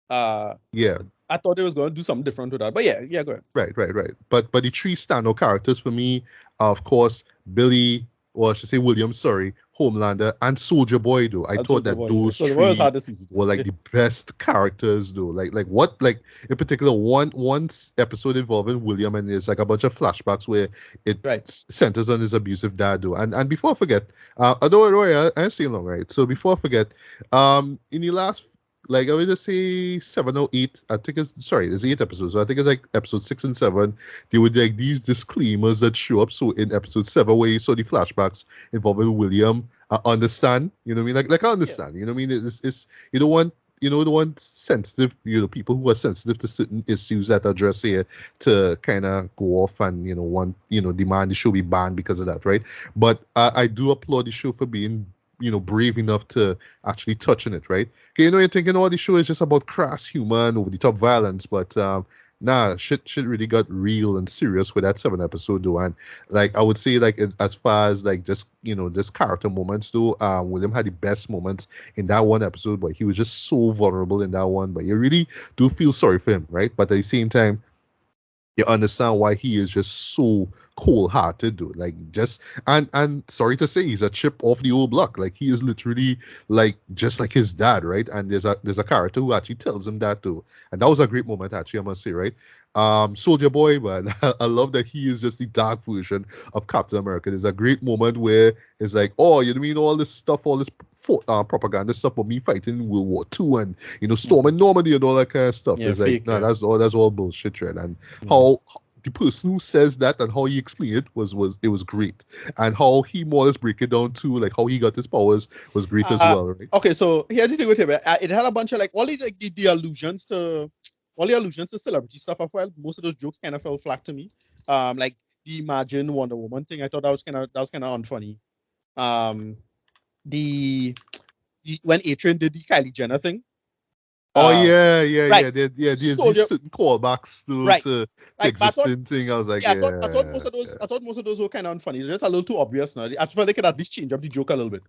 yeah, I thought it was going to do something different with that. But yeah, go ahead. right. But the three standout characters for me are, of course, Billy, or I should say William, sorry, Homelander, and Soldier Boy, though. I thought that those Soldier Boy was three hard this season. were like the best characters, though. Like in particular, one episode involving William, and there's like a bunch of flashbacks where it centers on his abusive dad, though. And before I forget, I ain't saying long, right? So before I forget, in the last, like, I would just say 7 or 8, I think it's 8 episodes. So I think it's like episode 6 and 7. They would like these disclaimers that show up. So in episode 7, where you saw the flashbacks involving William, I understand, you know what I mean? Like I understand, you know what I mean? It's you don't want sensitive, people who are sensitive to certain issues that are addressed here to kind of go off and, demand the show be banned because of that, right? But I do applaud the show for being brave enough to actually touch on it, right? Okay, you're thinking, the show is just about crass humor and over-the-top violence, but nah, shit really got real and serious with that 7 episode, though. And like I would say, like as far as like just just character moments, though, William had the best moments in that one episode, but he was just so vulnerable in that one. But you really do feel sorry for him, right? But at the same time, you understand why he is just so cold-hearted, dude. Like, just and sorry to say, he's a chip off the old block. Like, he is literally like just like his dad, right? And there's a character who actually tells him that too, and that was a great moment, actually, I must say, right? Soldier Boy, man, I love that he is just the dark version of Captain America. There's a great moment where it's like, oh, you know what I mean, all this stuff, all this propaganda stuff of me fighting in World War II and storming Normandy and all that kind of stuff. Yeah, it's fake, like, that's all bullshit, right? And how the person who says that and how he explained it was great, and how he more or less break it down to like how he got his powers was great as well, right? Okay, so here's the thing with him. It had a bunch of like all the allusions to. All the allusions to celebrity stuff, I felt most of those jokes kind of fell flat to me. Like the Imagine Wonder Woman thing, I thought that was kind of unfunny. The when Adrian did the Kylie Jenner thing. There's these certain callbacks to existing thing. I was like, I thought most of those were kind of unfunny. It's just a little too obvious now. I felt they could at least change up the joke a little bit.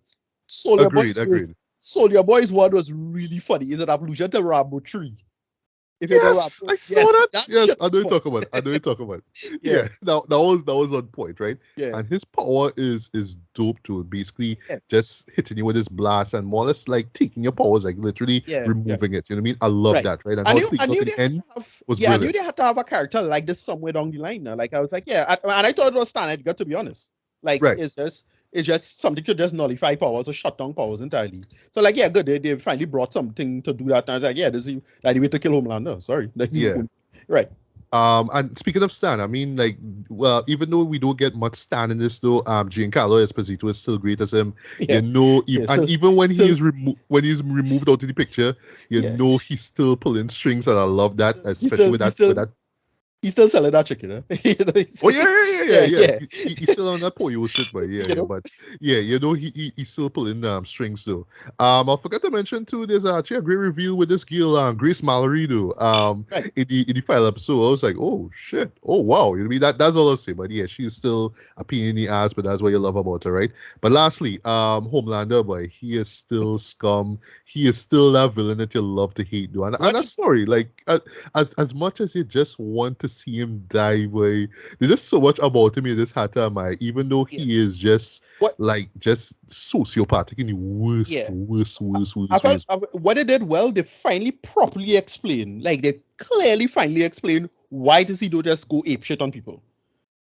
Agreed. Soldier Boy's one was really funny. Is an allusion to Rambo 3. If yes, I saw that. Yes, I know you're talking about. Yeah, that was on point, right? Yeah. And his power is dope too. Basically, just hitting you with his blast and more or less like taking your powers, like literally removing it. You know what I mean? I love that, right? And I knew they had to have a character like this somewhere down the line. Now, like I was like, and I thought it was Stan Edgar, to be honest. Like, it's just something to just nullify powers or shut down powers entirely. So like, yeah, good. They finally brought something to do that. And I was like, yeah, this is like the way to kill Homelander. Sorry. Right. And speaking of Stan, I mean, like, well, even though we don't get much Stan in this, though, Giancarlo Esposito is still great as him. Yeah. Even when he's removed out of the picture, he's still pulling strings, and I love that, especially with that. He's still selling that chicken, huh? He's still on that polio shit, but he's still pulling strings though. I forgot to mention too, there's actually a great reveal with this girl, Grace Mallory, though. In the final episode, I was like, oh shit, oh wow, you know what I mean? That's all I'll say. But yeah, she's still a pain in the ass, but that's what you love about her, right? But lastly, Homelander, boy, he is still scum. He is still that villain that you love to hate, though. And I'm sorry, like as much as you just want to see him die, boy, there's just so much about him you just had to admire, even though he is just sociopathic in the worst. What they did well, they finally properly explain, like they clearly finally explain why does he don't just go apeshit on people,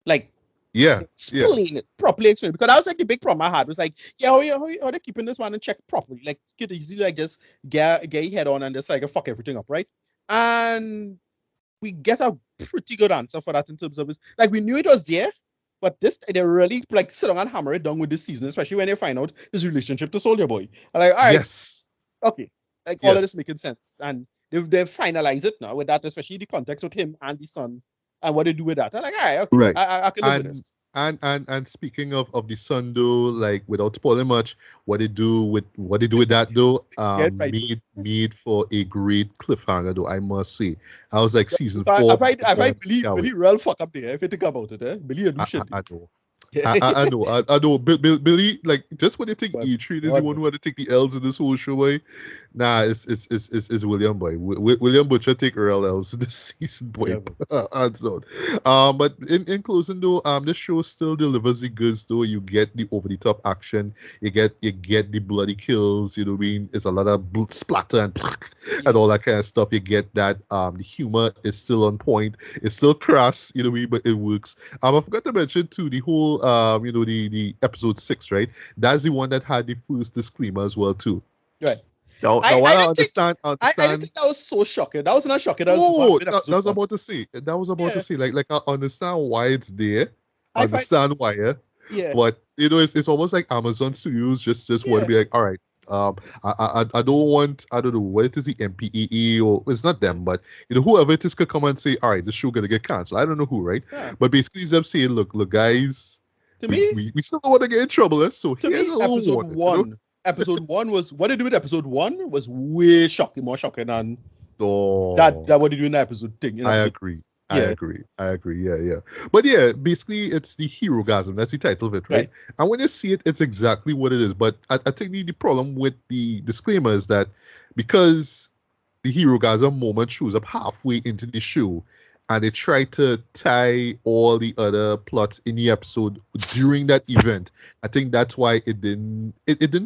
like explain it properly, explain it. Because that was like the big problem I had, was like, how they keeping this man in check properly, like could easily like just get your head on and just like fuck everything up, right? And we get a pretty good answer for that in terms of like we knew it was there, but they really like sit down and hammer it down with this season, especially when they find out his relationship to Soldier Boy. And like, all right, okay, like all of this making sense, and they finalize it now with that, especially the context with him and the son and what they do with that. I'm like, all right, okay, I can live with this. And speaking of the sun though, like without spoiling much, what they do with that though, Get right. made for a great cliffhanger though, I must say. I was like season I 4. Billy real fuck up there if you think about it, Billy a do shit. I know. I know. Billy, like, just when you think E-Train is the one who had to take the L's in this whole show, boy. Nah, it's William, boy. William Butcher take real L's this season, boy. Hands down. But in closing though, this show still delivers the goods though. You get the over the top action. You get the bloody kills. You know what I mean? It's a lot of blood splatter and all that kind of stuff. You get that. The humor is still on point. It's still crass. You know what I mean? But it works. I forgot to mention too the whole the episode 6, right? That's the one that had the first disclaimer as well too. Right. Now I understand. I didn't think that was so shocking. That was not shocking. That was about to say. That was about to say. Like I understand why it's there. I understand why. Yeah. But it's almost like Amazon Studios just want to be like, all right. I don't know what it is, the MPEE or it's not them, but whoever it is could come and say, all right, this show gonna get canceled. I don't know who, right? Yeah. But basically them saying, look guys, we still don't want to get in trouble. So to me, episode one was what they do with episode 1 was way more shocking than that what they do in the episode thing. I agree. I agree. Yeah. But yeah, basically it's the hero-gasm. That's the title of it, right? And when you see it, it's exactly what it is. But I think the problem with the disclaimer is that because the hero-gasm moment shows up halfway into the show, and they try to tie all the other plots in the episode during that event, I think that's why it didn't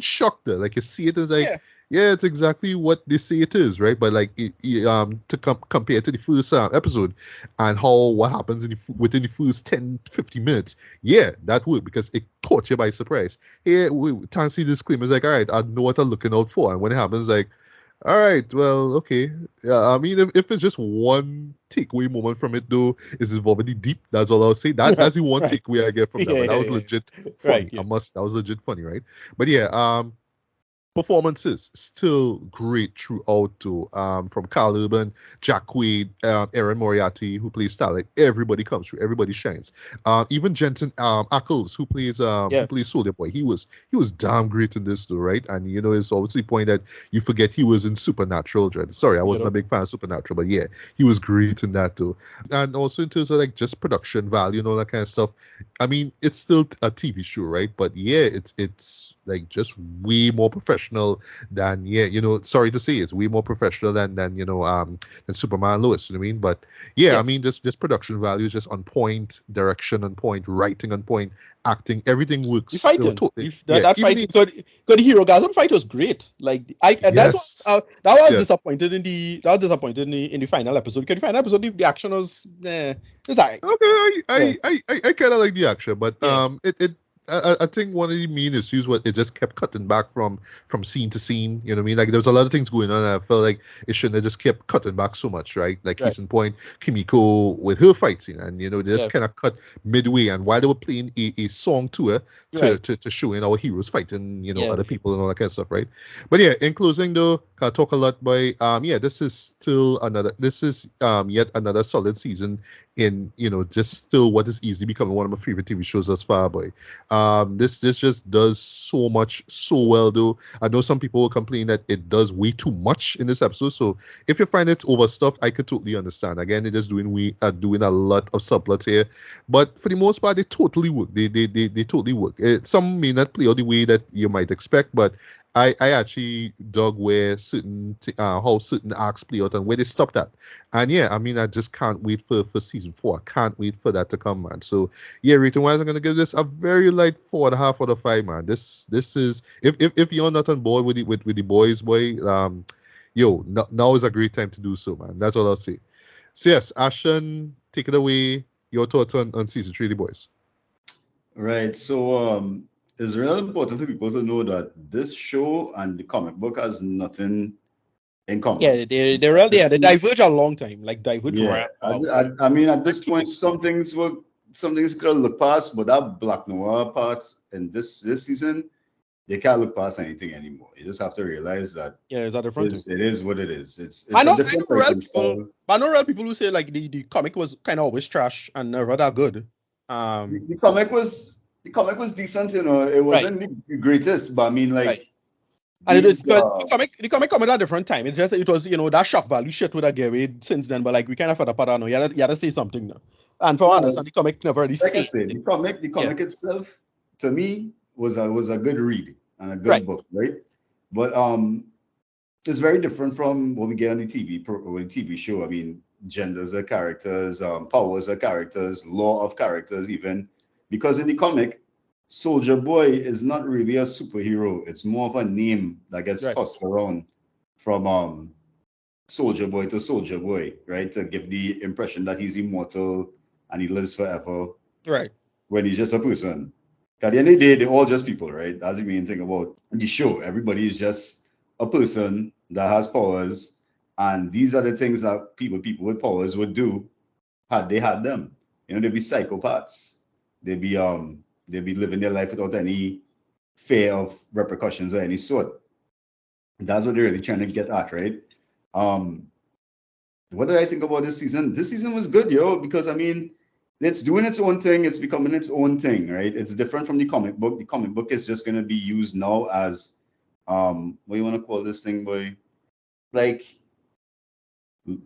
shock her. Like you see it as like. Yeah, it's exactly what they say it is, right? But like, to compare to the first episode and what happens within the first 10-15 minutes, yeah, that would, because it caught you by surprise. Here, Tansy disclaimer is like, all right, I know what I'm looking out for, and when it happens, like, all right, well, okay. Yeah, I mean, if it's just one takeaway moment from it, though, is involving deep. That's all I'll say. That's the one takeaway I get from that. But that was legit funny. That was legit funny, right? But yeah, performances still great throughout too. From Carl Urban, Jack Quaid, Erin Moriarty, who plays Starlight. Everybody comes through. Everybody shines. Even Jensen Ackles, who plays Soldier Boy. He was damn great in this too, right? And it's obviously the point that you forget he was in Supernatural. Sorry, I wasn't a big fan of Supernatural, but yeah, he was great in that too. And also in terms of like just production value and all that kind of stuff. I mean, it's still a TV show, right? But yeah, it's like just way more professional than sorry to say, it's way more professional than Superman and Lois, you know what I mean? But yeah, I mean just production value, just on point, direction on point, writing on point, acting, everything works. The fighting, that fight, good hero-gasm fight was great. Like that was disappointed in the final episode. Because the final episode, the action was it's alright. Okay, I kind of like the action, but I think one of the main issues was it just kept cutting back from scene to scene. You know what I mean? Like there was a lot of things going on, and I felt like it shouldn't have just kept cutting back so much, right? Like case in point, Kimiko with her fight scene, and they just kind of cut midway. And while they were playing a song to her to showing our heroes fighting, other people and all that kind of stuff, right? But yeah, in closing though, I talk a lot by this is yet another solid season in just still what is easily becoming one of my favorite TV shows thus far, boy. This just does so much so well though. I know some people will complain that it does way too much in this episode, so if you find it overstuffed, I could totally understand. Again, they're just doing a lot of subplots here, but for the most part they totally work. They totally work. Some may not play out the way that you might expect, but I actually dug where how certain arcs play out and where they stopped at. And yeah, I mean, I just can't wait for season 4. I can't wait for that to come, man. So yeah, rating wise, I'm gonna give this a very light 4.5 out of 5, man. This is if you're not on board with the boys, boy, now is a great time to do so, man. That's all I'll say. So yes, Ashton, take it away. Your thoughts on season 3, the boys. Right. So it's really important for people to know that this show and the comic book has nothing in common. Yeah, they diverge a long time. Like diverge. Yeah, I mean, at this point, some things could have looked past, but that Black Noir part in this season, they can't look past anything anymore. You just have to realize that it's at the front. It is what it is. It's I know real people who say like the comic was kind of always trash and never that good. The comic was decent, you know. It wasn't the greatest, but I mean, like, right. And it is the comic come at a different time. It's just it was, you know, that shock value shit would have given since then, but like we kind of fed up on. You had to say something now. And for understand, the comic never really like I said, the comic itself to me was a good read and a good book, right? But it's very different from what we get on the TV show. I mean, genders are characters, powers are characters, law of characters, even because in the comic, Soldier Boy is not really a superhero. It's more of a name that gets tossed around from Soldier Boy to Soldier Boy, right? To give the impression that he's immortal and he lives forever. Right. When he's just a person. At the end of the day, they're all just people, right? That's the main thing about the show. Everybody is just a person that has powers, and these are the things that people with powers would do had they had them. You know, they'd be psychopaths. They'd be living their life without any fear of repercussions of any sort. That's what they're really trying to get at, right? What did I think about this season? This season was good, because I mean, it's doing its own thing. It's becoming its own thing, right? It's different from the comic book. The comic book is just going to be used now as, what do you want to call this thing, boy? Like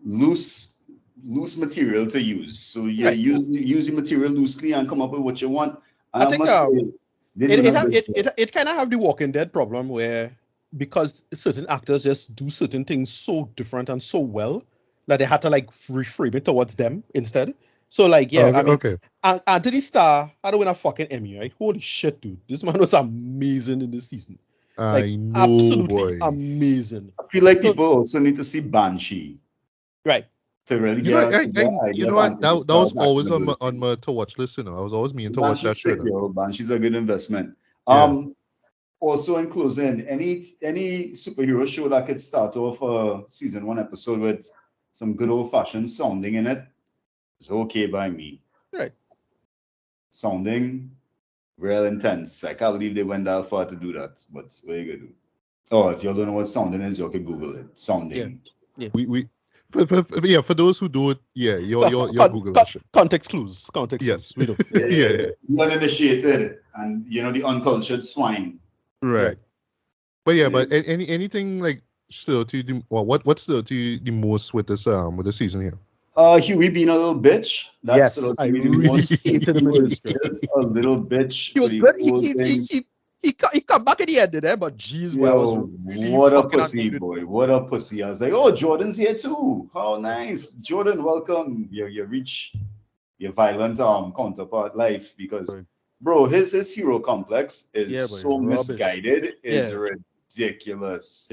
loose material to use. So you use the material loosely and come up with what you want. And I think it kind of have the Walking Dead problem where because certain actors just do certain things so different and so well that they had to like reframe it towards them instead. So like Anthony Starr had to win a fucking Emmy, right? Holy shit, dude! This man was amazing in this season. Like, I know, absolutely boy. amazing. I feel like people also need to see Banshee, right? To really you know what? That was always on my to watch list. You know, I was always meaning to watch that show. Banshee's a good investment. Also, in closing, any superhero show that could start off a season 1 episode with some good old fashioned sounding in it is okay by me. Right. Sounding real intense. I can't believe they went that far to do that. But what are you gonna do? Oh, if you don't know what sounding is, you can Google it. Sounding. Yeah. For those who do it, you're Google that shit. Context clues. Yes, we do. Yeah. You're uninitiated and the uncultured swine. Right. But but anything like still to you, what still to you the most with this with the season here? Huey being a little bitch. That's I really hated him in this. A little bitch. He was good. He come back at the end of there, but jeez, what a pussy, boy! What a pussy! I was like, oh, Jordan's here too. How nice, Jordan! Welcome. You reach your violent counterpart life because, bro, his hero complex is so misguided. It's ridiculous.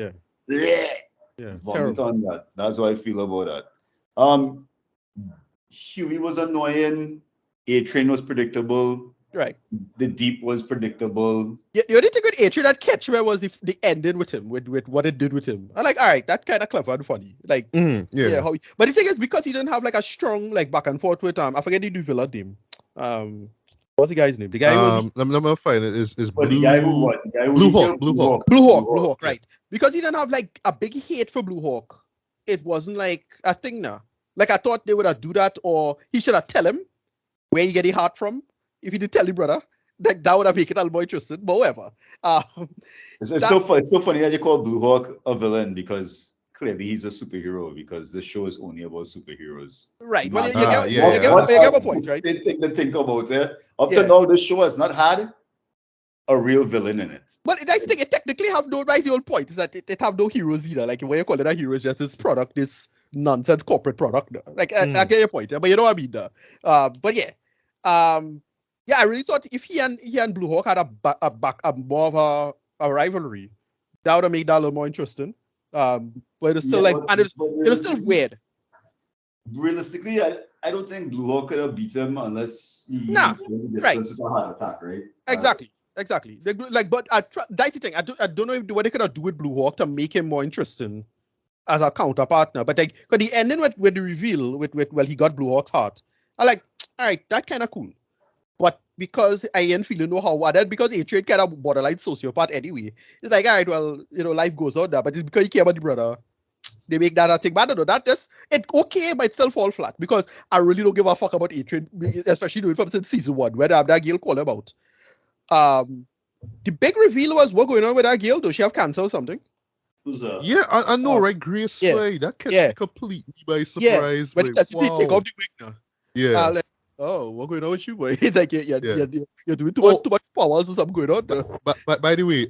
Vomit on that. That's what I feel about that. Huey was annoying. A-Train was predictable. Right. The Deep was predictable. You only think with A-Train that catch me was the ending with him, with what it did with him. I'm like, all right, that kind of clever and funny. Like, but the thing is, because he didn't have like a strong like back and forth with I forget the new villain name. What's the guy's name? The guy was. Let me find it. Is Blue? The guy who what? The guy who Blue Hawk. Right. Because he didn't have like a big hate for Blue Hawk. It wasn't like a thing now. Like I thought they would have do that, or he should have tell him where he get the heart from. If he did tell him, brother, that would have make it a little more interesting. But whatever. It's so funny that you call Blue Hawk a villain because clearly he's a superhero because the show is only about superheroes. Right. Well, you get my point, right? They think about it. Up to now, the show has not had a real villain in it. Well, that's the thing. It technically have no. That's the whole point. Is that it have no heroes either. Like when you call it a hero, is just this product, this nonsense corporate product. No? Like I get your point, but you know what I mean. But yeah. Yeah, I really thought if he and Blue Hawk had a more of a rivalry, that would have made that a little more interesting. But it's still it's still weird. Realistically, I don't think Blue Hawk could have beat him unless he right. With a heart attack, right? Exactly. But that's the thing. I don't know what they could have do with Blue Hawk to make him more interesting as a counterpartner. But like, because the ending with the reveal with he got Blue Hawk's heart, I like, all right, that kind of cool. But because I ain't feeling no how that because A-Train kind of borderline sociopath anyway. It's like, all right, well, life goes on there, but it's because you care about the brother. they make that a thing. But I don't know, that just, it okay, but it still fall flat because I really don't give a fuck about A-Train, especially doing from since season 1, where that girl call about. The big reveal was what going on with that girl. Does she have cancer or something? Who's Yeah, I know, right? Grace Slay. That kept me completely by surprise. When it says wow. take off the wig now. Yeah. Like, oh, what going on with you, boy? It's like you're doing too much powers or something going on there. But by the way,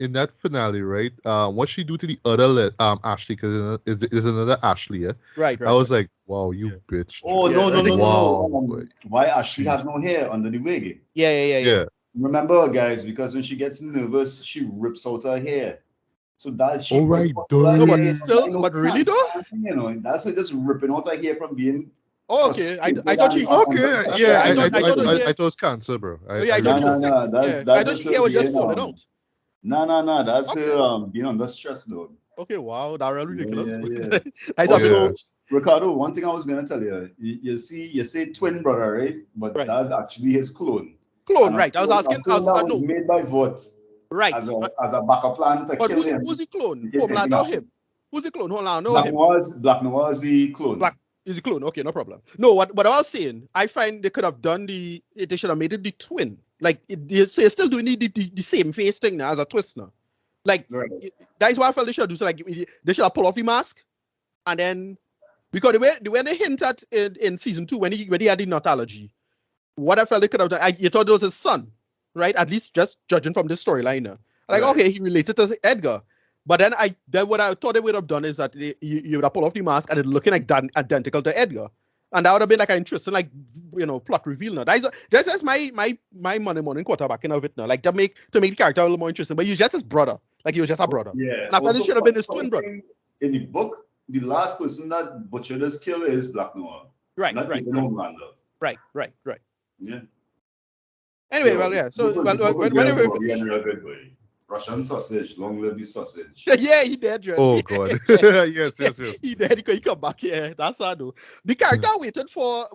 in that finale, right? What she do to the other Ashley, because is another Ashley, yeah? Right. I was like, wow, you bitch. Oh, no. Wow. Why Ashley has no hair under the wig? Yeah. Remember, guys, because when she gets nervous, she rips out her hair. So that's she. Oh, right. No, but still, but really though? You know, that's her just ripping out her hair from being. Oh, okay. I thought you. Okay, yeah. I thought it was cancer, bro. I thought you was sick. I thought your hair was just falling out. No. That's her being under stress, though. Okay, wow, that's really ridiculous. Yeah. I thought Ricardo, one thing I was gonna tell you, you say twin brother, right? But that's actually his clone. Clone, right? I was asking. That was made by Vought. Right. As a backup plan to kill him. Who's the clone? Homeland or him? Who's the clone? Homeland or him? Black Noir is the clone. Black is the clone. Okay, no problem. No, what I was saying, I find they could have done they should have made it the twin. Like, so you're still doing the same face thing now as a twist now. Like, that's why I felt they should do. So, like, they should have pulled off the mask. And then, because the way they hint at in season 2, when he had the nut allergy, what I felt they could have done, you thought it was his son. Right, at least just judging from this storyline, like okay, he related to Edgar, but then what I thought they would have done is that you would have pulled off the mask and it looking like identical to Edgar, and that would have been like an interesting plot reveal. Now that's my morning quarterbacking of it now, like to make the character a little more interesting. But he was just his brother, like he was just a brother. Yeah, and I felt it should have been his twin brother. In the book, the last person that butchered his kill is Black Noir. Right. Right. Yeah. Anyway, so whenever Russian sausage, long live the sausage. Yeah, he dead. Right? Oh God. yes. He dead. He come back. Yeah, that's sad though. The character waited for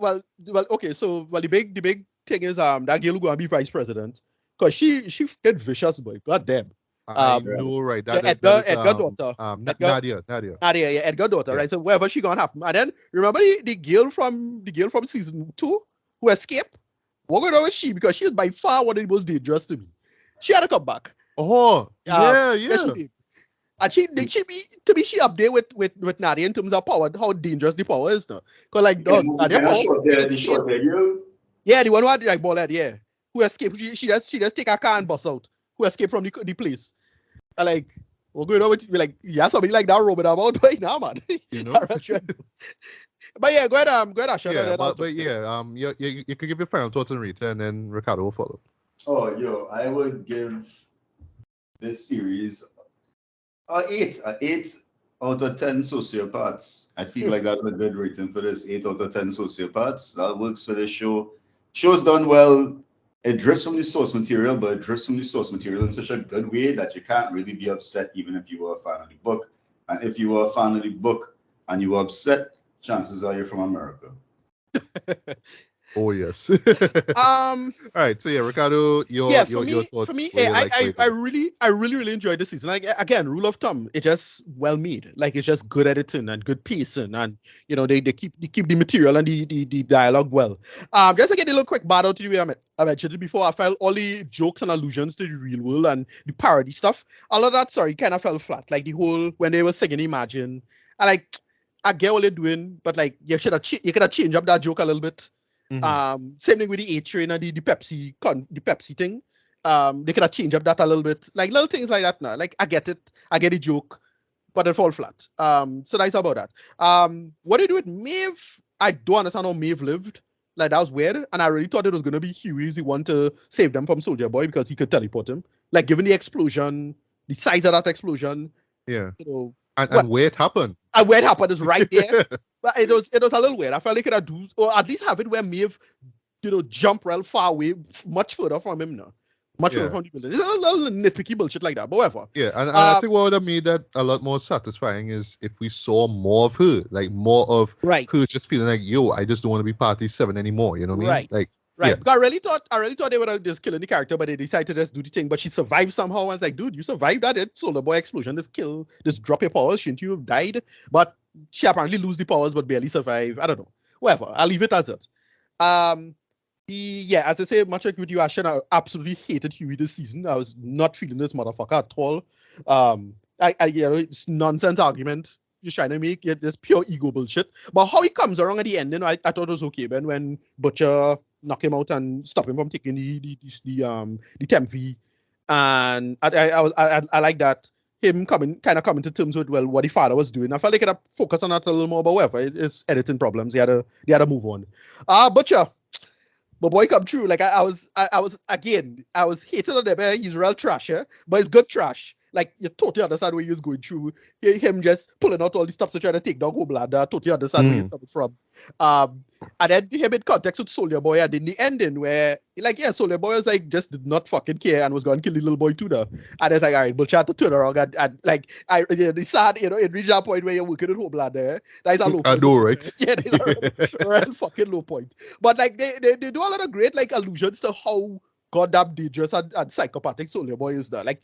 okay. So the big thing is that girl who gonna be vice president because she get vicious boy. God damn. I know, right? Edgar daughter. Nadia. Yeah, Edgar daughter. Right. So wherever she gonna happen, and then remember the girl from season 2 who escaped. What going on with she? Because she was by far one of the most dangerous to me. She had to come back. Oh, yeah. She did. And she up there with Nadia in terms of power, how dangerous the power is now. Because Nadia power. Yeah, the one who had the ball head, yeah. Who escaped? She just take her car and bust out. Who escaped from the place? And what going on with somebody like that robot about right now, man. You know. But yeah, go ahead, Ashton. Yeah, but yeah, you could give your final thoughts on Rita, and then Ricardo will follow. Oh, I would give this series an 8 out of 10 sociopaths. I feel like that's a good rating for this. 8 out of 10 sociopaths. That works for this show. Show's done well. It drifts from the source material, but it drifts from the source material in such a good way that you can't really be upset even if you were a fan of the book. And if you were a fan of the book and you were upset, chances are you're from America. Oh yes. All right. So yeah, Ricardo, your thoughts. For me, I really enjoyed this season. Like again, rule of thumb, it's just well made. Like it's just good editing and good pacing, and they keep the material and the dialogue well. Just to get a little quick battle to the way I mentioned it before, I felt all the jokes and allusions to the real world and the parody stuff. All of that, kind of fell flat. Like the whole when they were singing Imagine, and I get what they're doing, but you could have changed up that joke a little bit. Mm-hmm. Same thing with the A-Train and the Pepsi thing. They could have changed up that a little bit. Like little things like that now. Like I get it. I get the joke, but it fall flat. So that's about that. What they do with Maeve, I don't understand how Maeve lived. Like that was weird. And I really thought it was gonna be Huey's the one to save them from Soldier Boy because he could teleport him. Like given the explosion, the size of that explosion. Yeah. And where it happened. And where it happened is right there. But it was a little weird. I felt like it could do, or at least have it where Maeve, jump real far away, much further from him now. Much further from the building. It's a little nitpicky bullshit like that, but whatever. Yeah, and I think what would have made that a lot more satisfying is if we saw more of her, like more of her just feeling like, yo, I just don't want to be party 7 anymore. You know what I mean? Right. Yeah. Because I really thought they were just killing the character, but they decided to just do the thing. But she survived somehow. I was like, dude, you survived that Solar Boy explosion. Just drop your powers. Shouldn't you have died? But she apparently lose the powers, but barely survive. I don't know. Whatever. I'll leave it as it. As I say, much like with you, Ashton, I absolutely hated Huey this season. I was not feeling this motherfucker at all. It's nonsense argument you're trying to make. It's pure ego bullshit. But how he comes around at the end, I thought it was okay, man. When Butcher knock him out and stop him from taking the temp V, and I like that. Him coming to terms with what the father was doing. I felt like I could have focused on that a little more, but whatever. It's editing problems. They had to move on. Butcher. But boy, come true. Like I was hating on him. He's real trash, but it's good trash. Like you totally understand where he was going through. Him just pulling out all the stuff to try to take down Homelander. Totally understand where he's coming from. And then him in context with Soldier Boy, and in the ending where Soldier Boy was like just did not fucking care and was going to kill the little boy too. And it's like, all right, but you had to turn around and the sad, it reached that point where you're working with Homelander. That is a low point. I know, right? Yeah, it's a real fucking low point. But like they do a lot of great like allusions to how goddamn dangerous and psychopathic Soldier Boy is now. Like,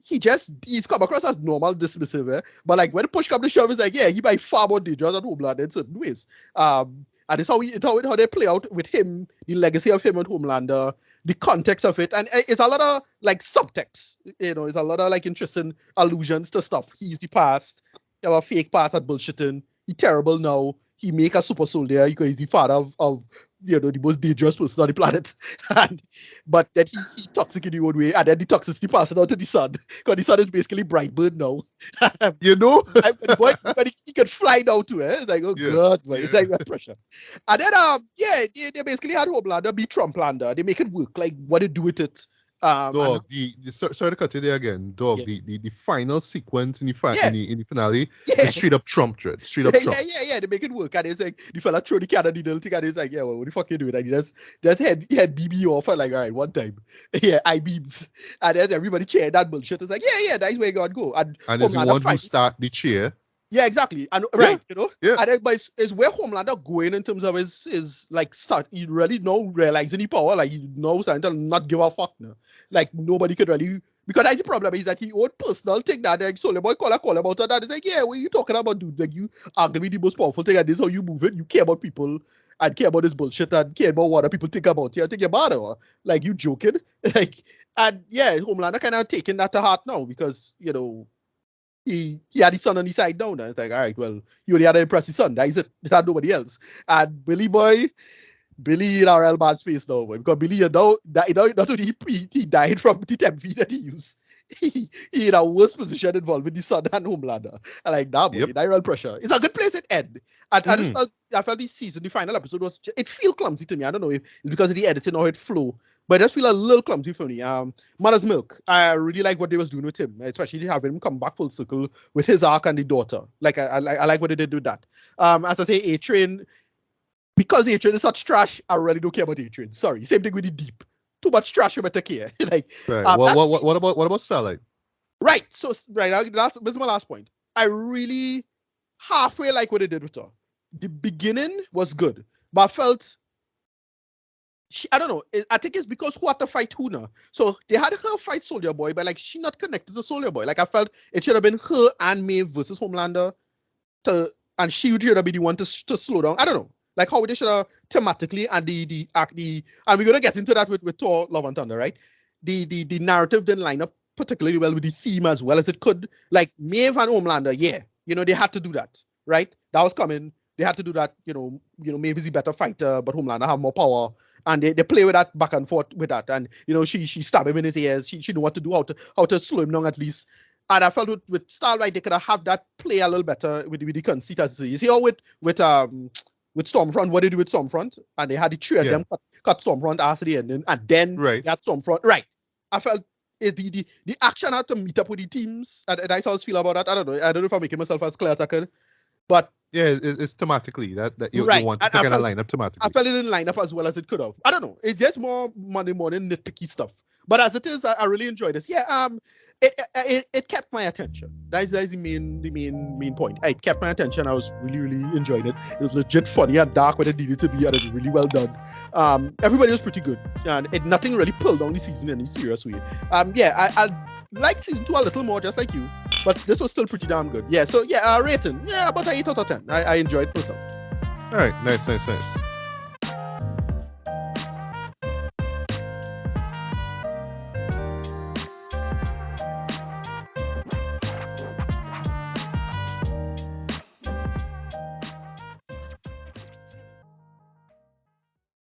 he's come across as normal, dismissive, but like when push comes to shove, it's like, yeah, he might far more dangerous than Homelander in certain ways. And it's how they play out with him, the legacy of him and Homelander, the context of it, and it's a lot of like subtext. It's a lot of like interesting allusions to stuff. He's the past, you have a fake past at bullshitting. He's terrible now. He make a super soldier because he's the father of the most dangerous person on the planet. But then he toxic in the own way, and then the toxicity passes on to the sun, because the sun is basically Brightburn now. But he can fly now too. It's like, oh god, man. It's like pressure. And then they basically had Homelander be Trumplander. They make it work. Like what they do with it. Dog, sorry to cut you there again. Dog, the final sequence in the finale is straight up Trump dread. Straight up Trump. Yeah, they make it work. And it's like the fella throw the can at the little thing, and it's like, what the fuck you doing? And he just had BB off and like, all right, one time. Yeah, I beams. And there's everybody cheering that bullshit. It's like, that's where God go. And there's the one who start the cheer. Yeah, exactly. And right, Yeah. And then, but it's where Homelander going in terms of his like start. You really know realizing the power, like you know starting to not give a fuck now. Like nobody could really, because that's the problem is that he own personal thing that like Soldier Boy call about that. It's like, what are you talking about, dude? Like you arguably the most powerful thing, and this is how you move it. You care about people and care about this bullshit and care about what other people think about you. I think you're mad, or like you joking. Homelander kind of taking that to heart now because he had his son on his side now. It's like, all right, well, you only had to impress his son. That is it. It had nobody else. And Billy in our real bad space now, boy. Because Billy, not only he died from the temp V that he used, he in a worse position involving the son and Homelander. And like, that boy, that real pressure. It's a good place at end. And I felt this season, the final episode it feel clumsy to me. I don't know if it's because of the editing or it flow. But I just feel a little clumsy for me. Mother's Milk, I really like what they was doing with him, especially having him come back full circle with his arc and the daughter. Like I like what they did with that. As I say, A-Train, because A-Train is such trash, I really don't care about A-Train. Sorry, same thing with the Deep. Too much trash, you better care. Like, right. What about Starlight? Right. So this is my last point. I really halfway like what they did with her. The beginning was good, but I felt. I don't know. I think it's because who had to fight who now. So they had her fight Soldier Boy, but like she not connected to Soldier Boy. Like I felt it should have been her and Maeve versus Homelander, and she would be the one to slow down. I don't know. Like how they should have thematically and and we're gonna get into that with Thor: Love and Thunder, right? The narrative didn't line up particularly well with the theme as well as it could. Like Maeve and Homelander, they had to do that, right? That was coming. They had to do that, Maeve is a better fighter, but Homelander have more power. And they play with that back and forth with that. And, she stab him in his ears. She knew what to do, how to slow him down at least. And I felt with Starlight, they could have that play a little better with the conceit. As you see how with Stormfront, what they do with Stormfront, and they had the three of them cut Stormfront after the ending, and then they had Stormfront. Right. I felt the action had to meet up with the teams. And that's how I feel about that. I don't know if I'm making myself as clear as I could. But Yeah, it's thematically that you Right. want And to I kind of felt- line up thematically. I felt it didn't line up as well as it could have. I don't know. It's just more Monday morning nitpicky stuff. But as it is, I really enjoyed this. Yeah. It kept my attention. That's the main point. It kept my attention. I was really enjoying it. It was legit funny and dark when it needed to be, and it was really well done. Everybody was pretty good, and nothing really pulled down the season in any serious way. I liked season 2 a little more, just like you. But this was still pretty damn good. Yeah. So yeah, rating. Yeah, about an 8 out of 10. I enjoyed it myself. All right, nice.